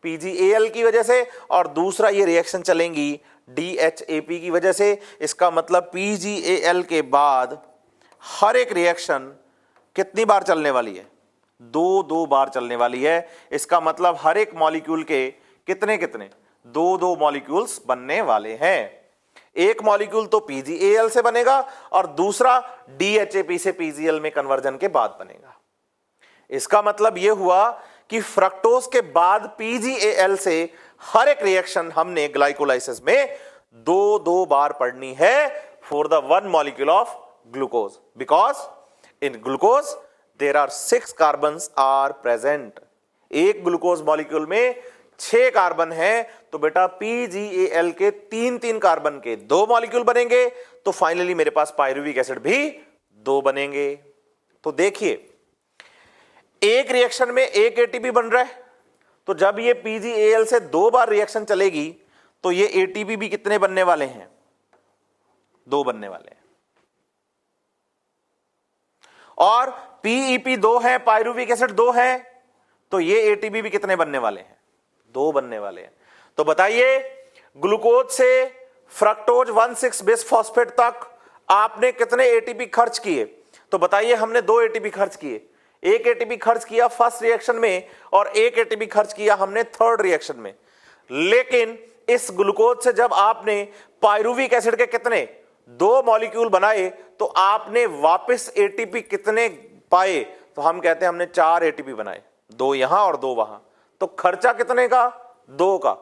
A: PgAl की वजह से, और दूसरा ये रिएक्शन चलेंगी DHAP की वजह से। इसका मतलब PgAl के बाद हर एक रिएक्शन कितनी बार चलने वाली है? 2-2 बार चलने वाली है। इसका मतलब हर एक मॉलिक्यूल के कितने 2-2 मॉलिक्यूल्स बनने वाले हैं। एक मॉलिक्यूल तो PgAl से बनेगा और दूसरा DHAP से PgAl में कन्वर्जन के बाद बनेगा। इसका मतलब यह हुआ कि फ्रक्टोज के बाद PgAl से हर एक रिएक्शन हमने ग्लाइकोलाइसिस में 2-2 बार पढ़नी है for the 1 molecule of glucose, because in glucose there are 6 carbons are present. एक ग्लूकोज मॉलिक्यूल में 6 कार्बन है, तो बेटा PgAl के 3 कार्बन के 2 मॉलिक्यूल बनेंगे, तो फाइनली मेरे पास पायरुविक एसिड भी 2 बनेंगे। तो देखिए, एक रिएक्शन में एक एटीपी बन रहा है, तो जब ये PgAl से 2 बार रिएक्शन चलेगी तो ये एटीपी भी कितने बनने वाले हैं? 2 बनने वाले हैं। और PEP 2 है, पायरुविक एसिड 2 है, तो ये एटीपी भी कितने बनने वाले हैं? 2 बनने वाले हैं। तो बताइए, ग्लूकोज से फ्रक्टोज 1,6 बिसफॉस्फेट तक आपने कितने एटीपी खर्च किए? तो बताइए, हमने 2 एटीपी खर्च किए। एक एटीपी खर्च किया फर्स्ट रिएक्शन में और एक एटीपी खर्च किया हमने थर्ड रिएक्शन में। लेकिन इस ग्लूकोज से जब आपने पायरुविक एसिड के कितने 2 मॉलिक्यूल बनाए, तो आपने वापस एटीपी कितने पाए? तो हम कहते हैं हमने 4 एटीपी बनाए, 2 यहां और 2 वहां। तो खर्चा कितने का? 2 का।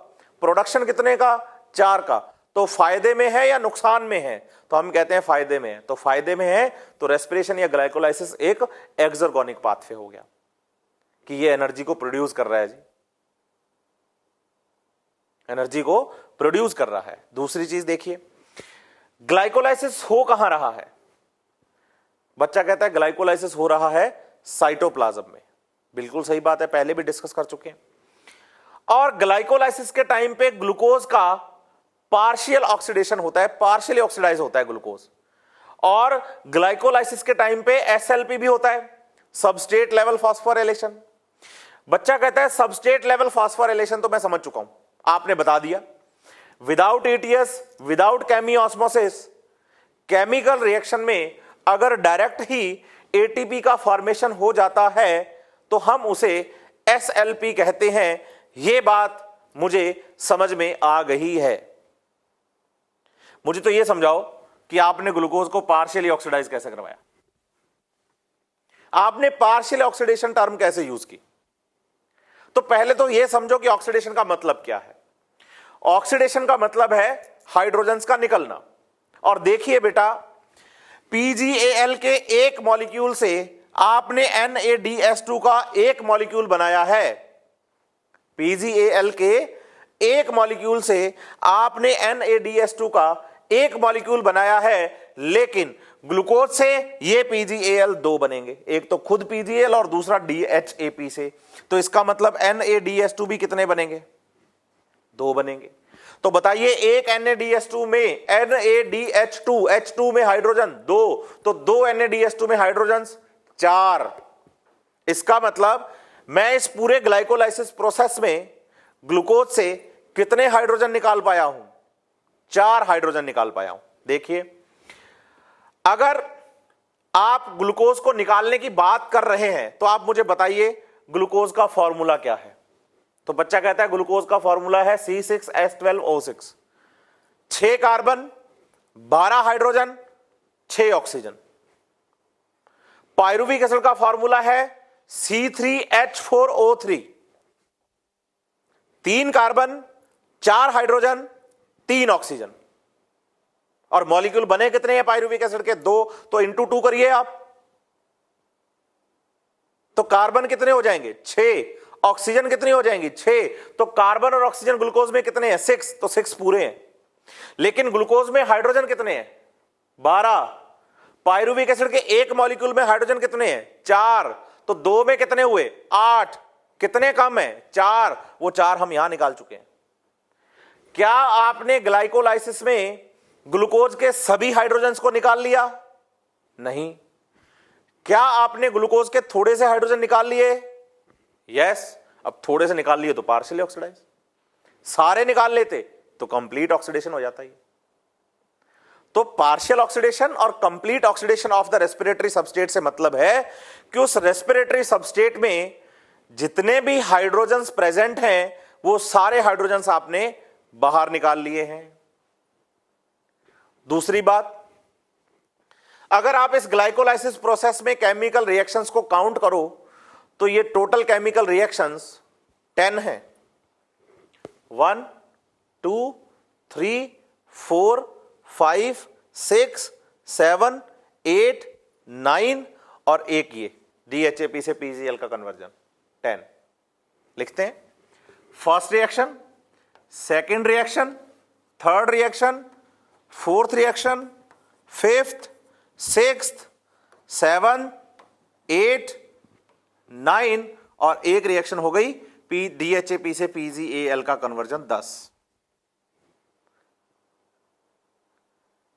A: प्रोडक्शन कितने का? 4 का। तो फायदे में है या नुकसान में है? तो हम कहते हैं फायदे में है। तो फायदे में है तो रेस्पिरेशन या ग्लाइकोलाइसिस एक एक्सर्गोनिक पाथवे हो गया कि ये एनर्जी को प्रोड्यूस कर रहा है जी, एनर्जी को प्रोड्यूस कर रहा है। दूसरी चीज देखिए, ग्लाइकोलाइसिस हो कहां रहा है? बच्चा कहता है ग्लाइकोलाइसिस हो रहा है साइटोप्लाज्म में। बिल्कुल सही बात है, पहले भी डिस्कस कर चुके हैं। और ग्लाइकोलाइसिस के टाइम पे ग्लूकोज का पार्शियल ऑक्सीडेशन होता है, पार्शियली ऑक्सीडाइज होता है ग्लूकोज। और ग्लाइकोलाइसिस के टाइम पे SLP भी होता है, सबस्ट्रेट लेवल फॉस्फोराइलेशन। बच्चा कहता है सबस्ट्रेट लेवल फॉस्फोराइलेशन तो मैं समझ चुका हूं, आपने बता दिया। Without ATS, without chemiosmosis, chemical reaction में अगर डायरेक्ट ही ATP का फॉर्मेशन हो जाता है तो हम उसे SLP कहते हैं। यह बात मुझे समझ में आ गई है। मुझे तो यह समझाओ कि आपने ग्लूकोज को पार्शियली ऑक्सीडाइज कैसे करवाया? आपने पार्शियल ऑक्सीडेशन टर्म कैसे यूज की? तो पहले तो यह समझो कि ऑक्सीडेशन का मतलब क्या है। ऑक्सीडेशन का मतलब है हाइड्रोजन्स का निकलना। और देखिए बेटा, PgAl के एक मॉलिक्यूल से आपने NaDH2 का एक मॉलिक्यूल बनाया है। PgAl के एक मॉलिक्यूल से आपने NaDH2 का एक मॉलिक्यूल बनाया है, लेकिन ग्लूकोज से ये PgAl 2 बनेंगे, एक तो खुद PgAl और दूसरा DHAP से। तो इसका मतलब NaDH2 भी कितने बनेंगे? 2 बनेंगे। तो बताइए, एक NaDH2 में NaDH2 H2 में हाइड्रोजन 2, तो 2 NaDH2 में हाइड्रोजन 4। इसका मतलब मैं इस पूरे ग्लाइकोलाइसिस प्रोसेस में ग्लूकोज से कितने हाइड्रोजन निकाल पाया हूं? 4 हाइड्रोजन निकाल पाया हूं। देखिए, अगर आप ग्लूकोज को निकालने की बात कर रहे हैं तो आप मुझे बताइए ग्लूकोज का फॉर्मूला क्या है? तो बच्चा कहता है ग्लूकोज का फॉर्मूला है C6H12O6, 6 carbon, 12 hydrogen, 6 oxygen. Pyruvic acid का फॉर्मूला है C3H4O3, 3 कार्बन, 4 हाइड्रोजन, 3 ऑक्सीजन। और मॉलिक्यूल बने कितने हैं पायरुविक एसिड के? 2। तो इंटू 2 करिए आप, तो कार्बन कितने हो जाएंगे? 6। ऑक्सीजन कितनी हो जाएंगी? 6। तो कार्बन और ऑक्सीजन ग्लूकोज में कितने हैं? 6। तो 6 पूरे हैं। लेकिन ग्लूकोज में हाइड्रोजन कितने हैं? 12। पायरुविक एसिड के एक मॉलिक्यूल में हाइड्रोजन कितने हैं? 4। तो 2 में कितने हुए? 8। कितने कम है? 4। वो 4 हम यहां निकाल चुके हैं। क्या आपने ग्लाइकोलाइसिस में ग्लूकोज के सभी हाइड्रोजन्स को निकाल लिया? नहीं। क्या आपने ग्लूकोज के थोड़े से हाइड्रोजन निकाल लिए? यस। अब थोड़े से निकाल लिए तो पार्शियली ऑक्सीडाइज, सारे निकाल लेते तो कंप्लीट ऑक्सीडेशन हो जाता है। तो पार्शियल ऑक्सीडेशन और complete oxidation of the respiratory substrate से मतलब है कि उस रेस्पिरेटरी सबस्ट्रेट में जितने भी हाइड्रोजन्स प्रेजेंट हैं वो सारे हाइड्रोजन्स आपने बाहर निकाल लिए हैं। दूसरी बात, अगर आप इस ग्लाइकोलाइसिस प्रोसेस में केमिकल रिएक्शंस को काउंट करो तो ये टोटल केमिकल रिएक्शंस 10 हैं। 1 2 3 4 5 6 7 8 9 और एक ये DHAP से PGL का कन्वर्जन 10। लिखते हैं first reaction, second reaction, third reaction, fourth reaction, fifth, sixth, 7, 8, 9 और एक रिएक्शन हो गई DHAP से PGAL का कन्वर्जन 10।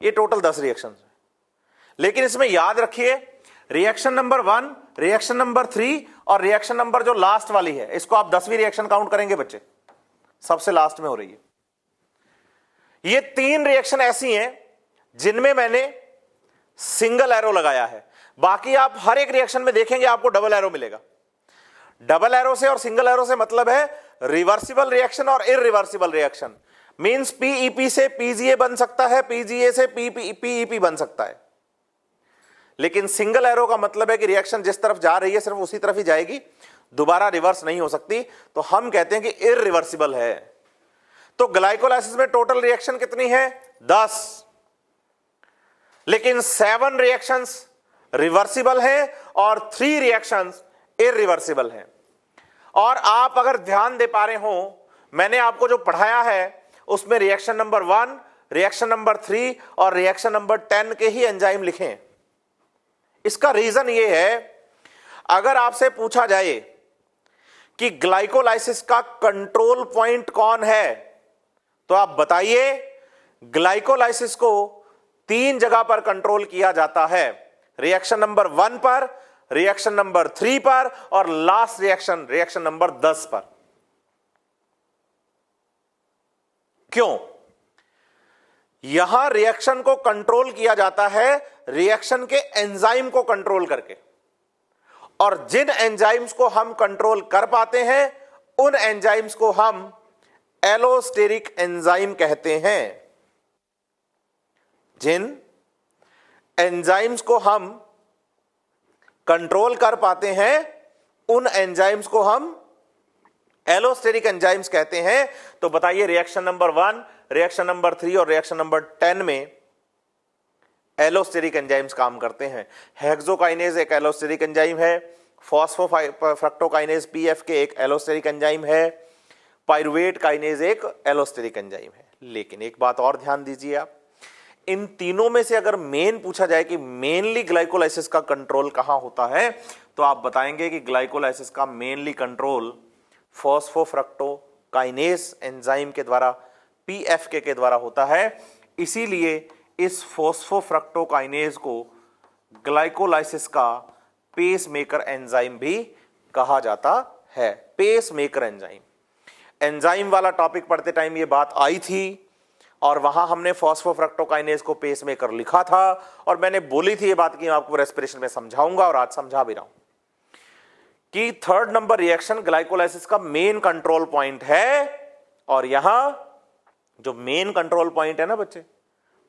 A: ये टोटल 10 रिएक्शन है। लेकिन इसमें याद रखिए रिएक्शन नंबर 1, रिएक्शन नंबर 3 और रिएक्शन नंबर जो लास्ट वाली है, इसको आप 10वीं रिएक्शन काउंट करेंगे बच्चे, सबसे लास्ट में हो रही है। ये 3 रिएक्शन ऐसी हैं जिनमें मैंने सिंगल एरो लगाया है। बाकी आप हर एक रिएक्शन में देखेंगे आपको डबल एरो मिलेगा। डबल एरो से और सिंगल एरो से मतलब है रिवर्सिबल रिएक्शन और इररिवर्सिबल रिएक्शन। मींस PEP से PGA बन सकता है, PGA से PEP बन सकता है। लेकिन सिंगल एरो का मतलब है कि रिएक्शन जिस तरफ जा रही है सिर्फ उसी तरफ ही जाएगी, दोबारा रिवर्स नहीं हो सकती, तो हम कहते हैं कि इररिवर्सिबल है। तो ग्लाइकोलाइसिस में टोटल रिएक्शन कितनी है? 10। लेकिन 7 रिएक्शंस रिवर्सिबल है और 3 रिएक्शंस इररिवर्सिबल हैं। और आप अगर ध्यान दे पा रहे हो, मैंने आपको जो पढ़ाया है उसमें रिएक्शन नंबर 1, रिएक्शन नंबर 3 और रिएक्शन नंबर 10 के ही एंजाइम लिखे हैं। इसका रीजन यह है, अगर आपसे पूछा जाए कि ग्लाइकोलाइसिस का कंट्रोल पॉइंट कौन है, तो आप बताइए। ग्लाइकोलाइसिस को 3 जगह पर कंट्रोल किया जाता है, रिएक्शन नंबर 1 पर, रिएक्शन नंबर 3 पर और लास्ट रिएक्शन नंबर 10 पर। क्यों? यहां रिएक्शन को कंट्रोल किया जाता है रिएक्शन के एंजाइम को कंट्रोल करके, और जिन एंजाइम्स को हम कंट्रोल कर पाते हैं उन एंजाइम्स को हम एलोस्टेरिक एंजाइम कहते हैं। जिन एंजाइम्स को हम कंट्रोल कर पाते हैं उन एंजाइम्स को हम एलोस्टेरिक एंजाइम्स कहते हैं। तो बताइए रिएक्शन नंबर 1, रिएक्शन नंबर 3 और रिएक्शन नंबर 10 में एलोस्टेरिक एंजाइम्स काम करते हैं। हेक्सोकाइनेज एक एलोस्टेरिक एंजाइम है, फॉस्फोफ्रक्टोकाइनेज PF के एक एलोस्टेरिक एंजाइम है, पाइरुवेट काइनेज एक एलोस्टेरिक एंजाइम है। लेकिन एक बात और ध्यान दीजिए आप, इन तीनों में से अगर मेन पूछा जाए कि मेनली ग्लाइकोलाइसिस का कंट्रोल कहां होता है, तो आप बताएंगे कि ग्लाइकोलाइसिस का मेनली कंट्रोल फॉस्फोफ्रक्टोकाइनेज एंजाइम के द्वारा, PFK के द्वारा होता है। इसीलिए इस फॉस्फोफ्रक्टोकाइनेज को ग्लाइकोलाइसिस का पेसमेकर एंजाइम भी कहा जाता है। पेसमेकर एंजाइम, एंजाइम वाला टॉपिक पढ़ते टाइम ये बात आई थी और वहां हमने फॉस्फोफ्रक्टोकाइनेज को पेसमेकर लिखा था और मैंने बोली थी ये बात कि मैं आपको रेस्पिरेशन में समझाऊंगा और आज समझा भी रहा हूं कि 3rd नंबर रिएक्शन ग्लाइकोलाइसिस का मेन कंट्रोल पॉइंट है। और यहां जो मेन कंट्रोल पॉइंट है ना बच्चे,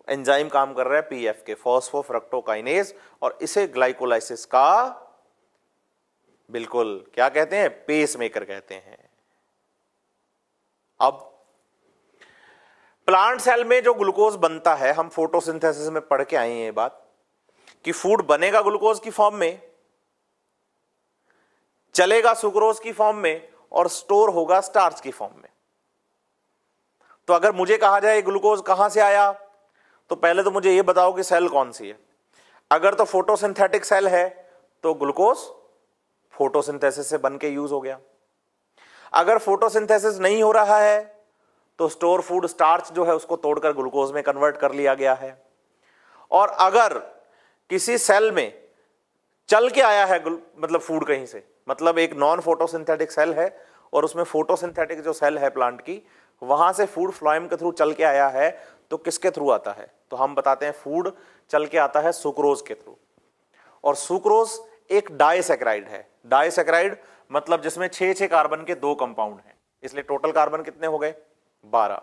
A: एंजाइम काम कर रहा है PFK, फॉस्फोफ्रक्टोकाइनेज, और इसे ग्लाइकोलाइसिस का बिल्कुल क्या कहते हैं? पेसमेकर कहते हैं। अब प्लांट सेल में जो ग्लूकोज बनता है, हम फोटोसिंथेसिस में पढ़ के आए हैं ये बात कि फूड बनेगा ग्लूकोज की फॉर्म में, चलेगा सुक्रोज की फॉर्म में और स्टोर होगा स्टार्च की फॉर्म में। तो अगर मुझे कहा जाए ग्लूकोज कहां से आया, तो पहले तो मुझे यह बताओ कि सेल कौन सी है। अगर तो फोटोसिंथेटिक सेल है तो ग्लूकोज फोटोसिंथेसिस से बन के यूज हो गया। अगर फोटोसिंथेसिस नहीं हो रहा है तो स्टोर फूड स्टार्च जो है उसको तोड़कर ग्लूकोज में कन्वर्ट कर लिया गया है। और अगर किसी सेल में चल के आया है मतलब फूड कहीं से, मतलब एक नॉन फोटोसिंथेटिक सेल है और उसमें फोटोसिंथेटिक जो सेल है प्लांट की, वहां से फूड फ्लोएम के थ्रू चल के आया है, तो किसके थ्रू आता है? तो हम बताते हैं फूड चल के आता है सुक्रोज के थ्रू। और सुक्रोज एक डाइसैकेराइड है। डाइसैकेराइड मतलब जिसमें 6 कार्बन के 2 कंपाउंड हैं, इसलिए टोटल कार्बन कितने हो गए? 12।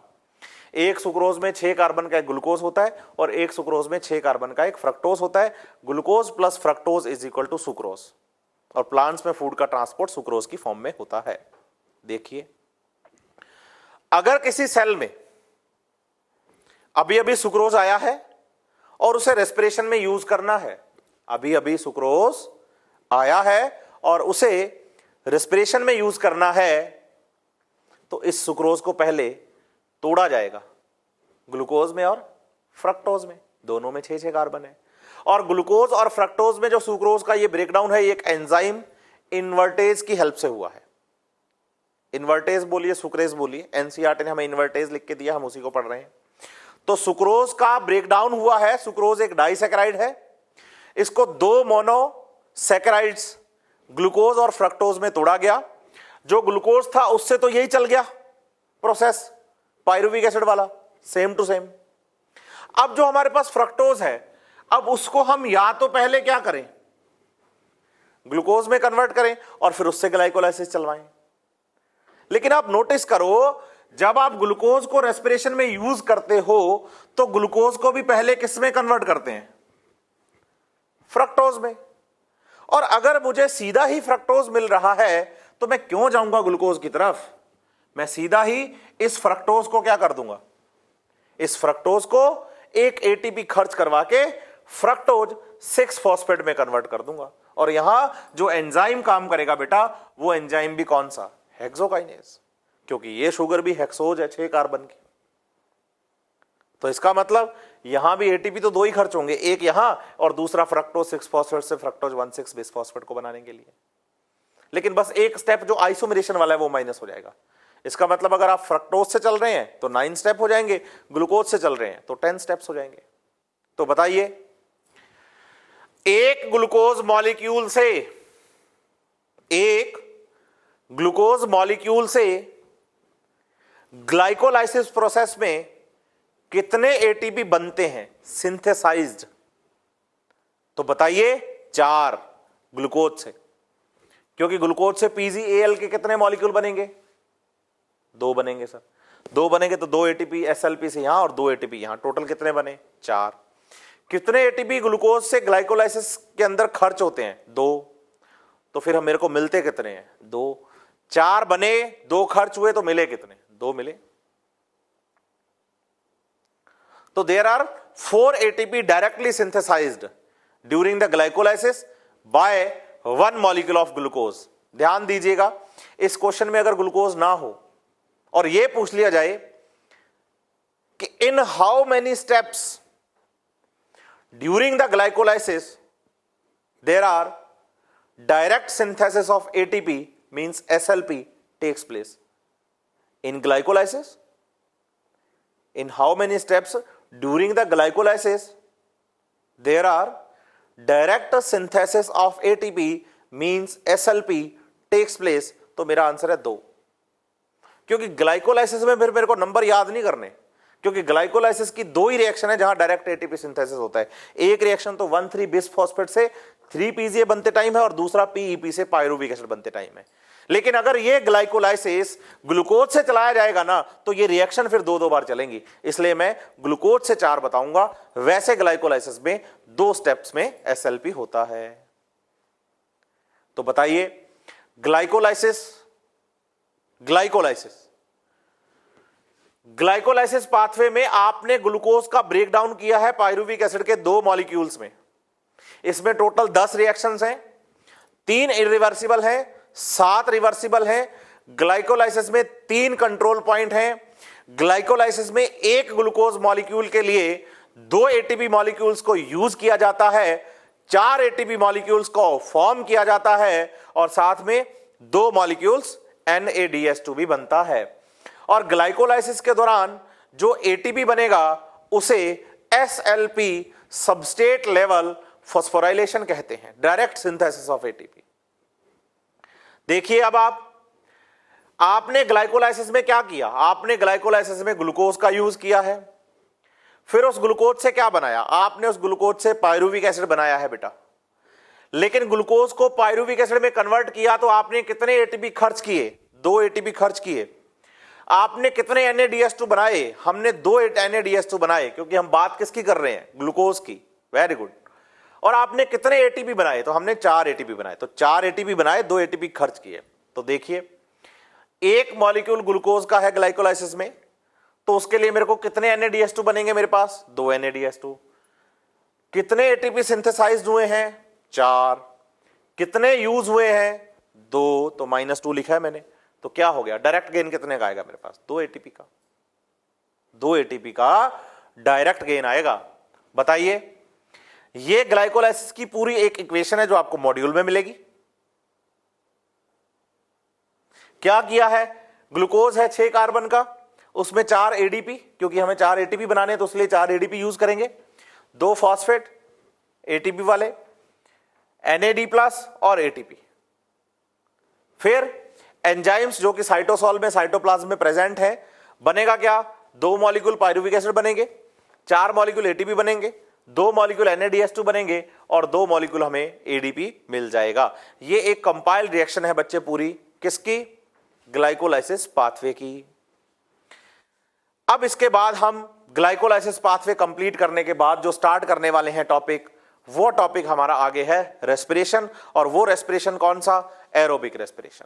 A: एक सुक्रोज में 6 कार्बन का एक ग्लूकोज होता है और एक सुक्रोज में 6 कार्बन का एक फ्रक्टोज होता है। Glucose plus fructose is equal to sucrose. और प्लांट्स में फूड का ट्रांसपोर्ट सुक्रोज की फॉर्म में होता है। देखिए, अगर किसी सेल में अभी अभी सुक्रोज आया है और उसे रेस्पिरेशन में यूज करना है, अभी अभी सुक्रोज आया है और उसे रेस्पिरेशन में यूज करना है, तो इस सुक्रोज को पहले तोड़ा जाएगा ग्लूकोज में और फ्रक्टोज में, दोनों में 6 कार्बन है। और ग्लूकोज और फ्रक्टोज में जो सुक्रोज का ये ब्रेकडाउन है, एक एंजाइम इन्वर्टेज की हेल्प से हुआ है। इन्वर्टेज बोलिए, सुक्रेज बोलिए, एनसीईआरटी ने हमें इन्वर्टेज लिख के दिया, हम उसी को पढ़ रहे हैं। तो सुक्रोज का ब्रेकडाउन हुआ है। सुक्रोज एक डाइसैकेराइड है, इसको 2 मोनोसैकेराइड्स ग्लूकोज और फ्रक्टोज में तोड़ा गया। जो ग्लूकोज था उससे तो यही चल गया प्रोसेस पायरुविक एसिड वाला, सेम टू सेम। अब जो हमारे पास फ्रक्टोज है, अब उसको हम या तो पहले क्या करें, ग्लूकोज में कन्वर्ट करें और फिर उससे ग्लाइकोलाइसिस चलवाएं। लेकिन आप नोटिस करो, जब आप ग्लूकोज को रेस्पिरेशन में यूज करते हो तो ग्लूकोज को भी पहले किस में कन्वर्ट करते हैं, फ्रक्टोज में। और अगर मुझे सीधा ही फ्रक्टोज मिल रहा है तो मैं क्यों जाऊंगा ग्लूकोज की तरफ, मैं सीधा ही इस फ्रक्टोज को क्या कर दूंगा, इस फ्रक्टोज को एक एटीपी खर्च करवा के फ्रक्टोज 6 फॉस्फेट में कन्वर्ट कर दूंगा। और यहां जो एंजाइम काम करेगा बेटा, वो एंजाइम भी कौन सा, हेक्सोकाइनेज, क्योंकि ये शुगर भी हेक्सोज है 6 कार्बन की। तो इसका मतलब यहां भी एटीपी तो 2 ही खर्च होंगे, एक यहां और दूसरा फ्रक्टोज 6 फॉस्फेट से फ्रक्टोज 1,6 बिस फॉस्फेट को बनाने के लिए। लेकिन बस एक स्टेप जो आइसोमरेशन वाला है वो माइनस हो जाएगा। इसका मतलब अगर आप फ्रक्टोज से चल रहे हैं तो 9 स्टेप हो जाएंगे, ग्लूकोज से चल रहे हैं तो 10 स्टेप्स हो जाएंगे। तो बताइए, एक ग्लूकोज मॉलिक्यूल से ग्लाइकोलाइसिस प्रोसेस में कितने एटीपी बनते हैं सिंथेसाइज्ड? तो बताइए 4 ग्लूकोज से, क्योंकि ग्लूकोज से पीजीएल के कितने मॉलिक्यूल बनेंगे, 2 बनेंगे सर। 2 बनेंगे तो 2 एटीपी एसएलपी से यहां और 2 एटीपी यहां, टोटल कितने बने, 4। कितने एटीपी ग्लूकोज से ग्लाइकोलाइसिस के अंदर खर्च होते हैं, 2। तो फिर हम मेरे को मिलते कितने हैं, 2। 4 बने, 2 खर्च हुए तो मिले कितने, 2 मिले। तो there are 4 ATP directly synthesized during the glycolysis by 1 molecule of glucose. ध्यान दीजिएगा, इस क्वेश्चन में अगर ग्लूकोज ना हो और यह पूछ लिया जाए कि in how many steps during the glycolysis there are direct synthesis of ATP means SLP takes place in glycolysis. In how many steps during the glycolysis there are direct synthesis of ATP means SLP takes place? तो मेरा answer है 2, क्योंकि glycolysis में फिर मेरे को number याद नहीं करने, क्योंकि ग्लाइकोलाइसिस की 2 ही रिएक्शन है जहां डायरेक्ट एटीपी सिंथेसिस होता है। एक रिएक्शन तो 1,3 बिस फॉस्फेट से 3 पीजीए बनते टाइम है और दूसरा पीईपी से पायरुविक एसिड बनते टाइम है। लेकिन अगर ये ग्लाइकोलाइसिस ग्लूकोज से चलाया जाएगा ना, तो ये रिएक्शन फिर 2-2 बार चलेंगी। इसलिए मैं ग्लूकोज से 4 बताऊंगा। वैसे ग्लाइकोलाइसिस में 2 स्टेप्स में एसएलपी होता है। तो बताइए, ग्लाइकोलाइसिस पाथवे में आपने ग्लूकोज का ब्रेकडाउन किया है पायरुविक एसिड के 2 मॉलिक्यूल्स में। इसमें टोटल 10 रिएक्शंस हैं, 3 इरिवर्सिबल हैं, 7 रिवर्सिबल हैं। ग्लाइकोलाइसिस में 3 कंट्रोल पॉइंट हैं। ग्लाइकोलाइसिस में एक ग्लूकोज मॉलिक्यूल के लिए 2 एटीपी मॉलिक्यूल्स को यूज किया जाता है, 4 एटीपी मॉलिक्यूल्स को फॉर्म किया जाता है और साथ में 2 मॉलिक्यूल्स NADH2 भी बनता है। और ग्लाइकोलाइसिस के दौरान जो एटीपी बनेगा उसे SLP सबस्ट्रेट लेवल फॉस्फोराइलेशन कहते हैं, डायरेक्ट सिंथेसिस ऑफ एटीपी। देखिए, अब आपने ग्लाइकोलाइसिस में क्या किया, आपने ग्लाइकोलाइसिस में ग्लूकोज का यूज किया है, फिर उस ग्लूकोज से क्या बनाया, आपने उस ग्लूकोज से पायरुविक एसिड बनाया है बेटा। लेकिन ग्लूकोज को पायरुविक एसिड में कन्वर्ट किया तो आपने कितने एटीपी खर्च किए, 2 एटीपी खर्च किए। आपने कितने NADH2 बनाए, हमने 2 NADH2 बनाए, क्योंकि हम बात किसकी कर रहे हैं, ग्लूकोज की। Very good. और आपने कितने एटीपी बनाए, तो हमने 4 एटीपी बनाए। तो 4 एटीपी बनाए, 2 एटीपी खर्च किए। तो देखिए, एक मॉलिक्यूल ग्लूकोज का है ग्लाइकोलाइसिस में, तो उसके लिए मेरे को कितने NADH2 बनेंगे, मेरे पास 2 NADH2। कितने एटीपी सिंथेसाइज्ड हुए हैं, 4। कितने यूज हुए हैं? 2, तो -2 लिखा है मैंने। तो क्या हो गया, डायरेक्ट गेन कितने का आएगा मेरे पास? 2 एटीपी का। 2 एटीपी का डायरेक्ट गेन आएगा। बताइए, ये ग्लाइकोलाइसिस की पूरी एक इक्वेशन है जो आपको मॉड्यूल में मिलेगी। क्या किया है? ग्लूकोज है 6 कार्बन का, उसमें 4 एडीपी, क्योंकि हमें 4 एटीपी बनाने हैं तो इसलिए 4 एडीपी यूज करेंगे। 2 फॉस्फेट एटीपी वाले, NAD+ और एटीपी। फिर एंजाइम्स जो कि साइटोसॉल में, साइटोप्लाज्म में प्रेजेंट है, बनेगा क्या? 2 मॉलिक्यूल पायरुविक एसिड बनेंगे, 4 मॉलिक्यूल एटीपी बनेंगे, 2 मॉलिक्यूल NADH2 बनेंगे और 2 मॉलिक्यूल हमें एडीपी मिल जाएगा। ये एक कंपाइल्ड रिएक्शन है बच्चे पूरी, किसकी? ग्लाइकोलाइसिस पाथवे की। अब इसके बाद हम ग्लाइकोलाइसिस पाथवे कंप्लीट करने के बाद जो स्टार्ट करने वाले हैं टॉपिक, वो टॉपिक हमारा आगे है रेस्पिरेशन। और वो रेस्पिरेशन कौन सा? Aerobic respiration.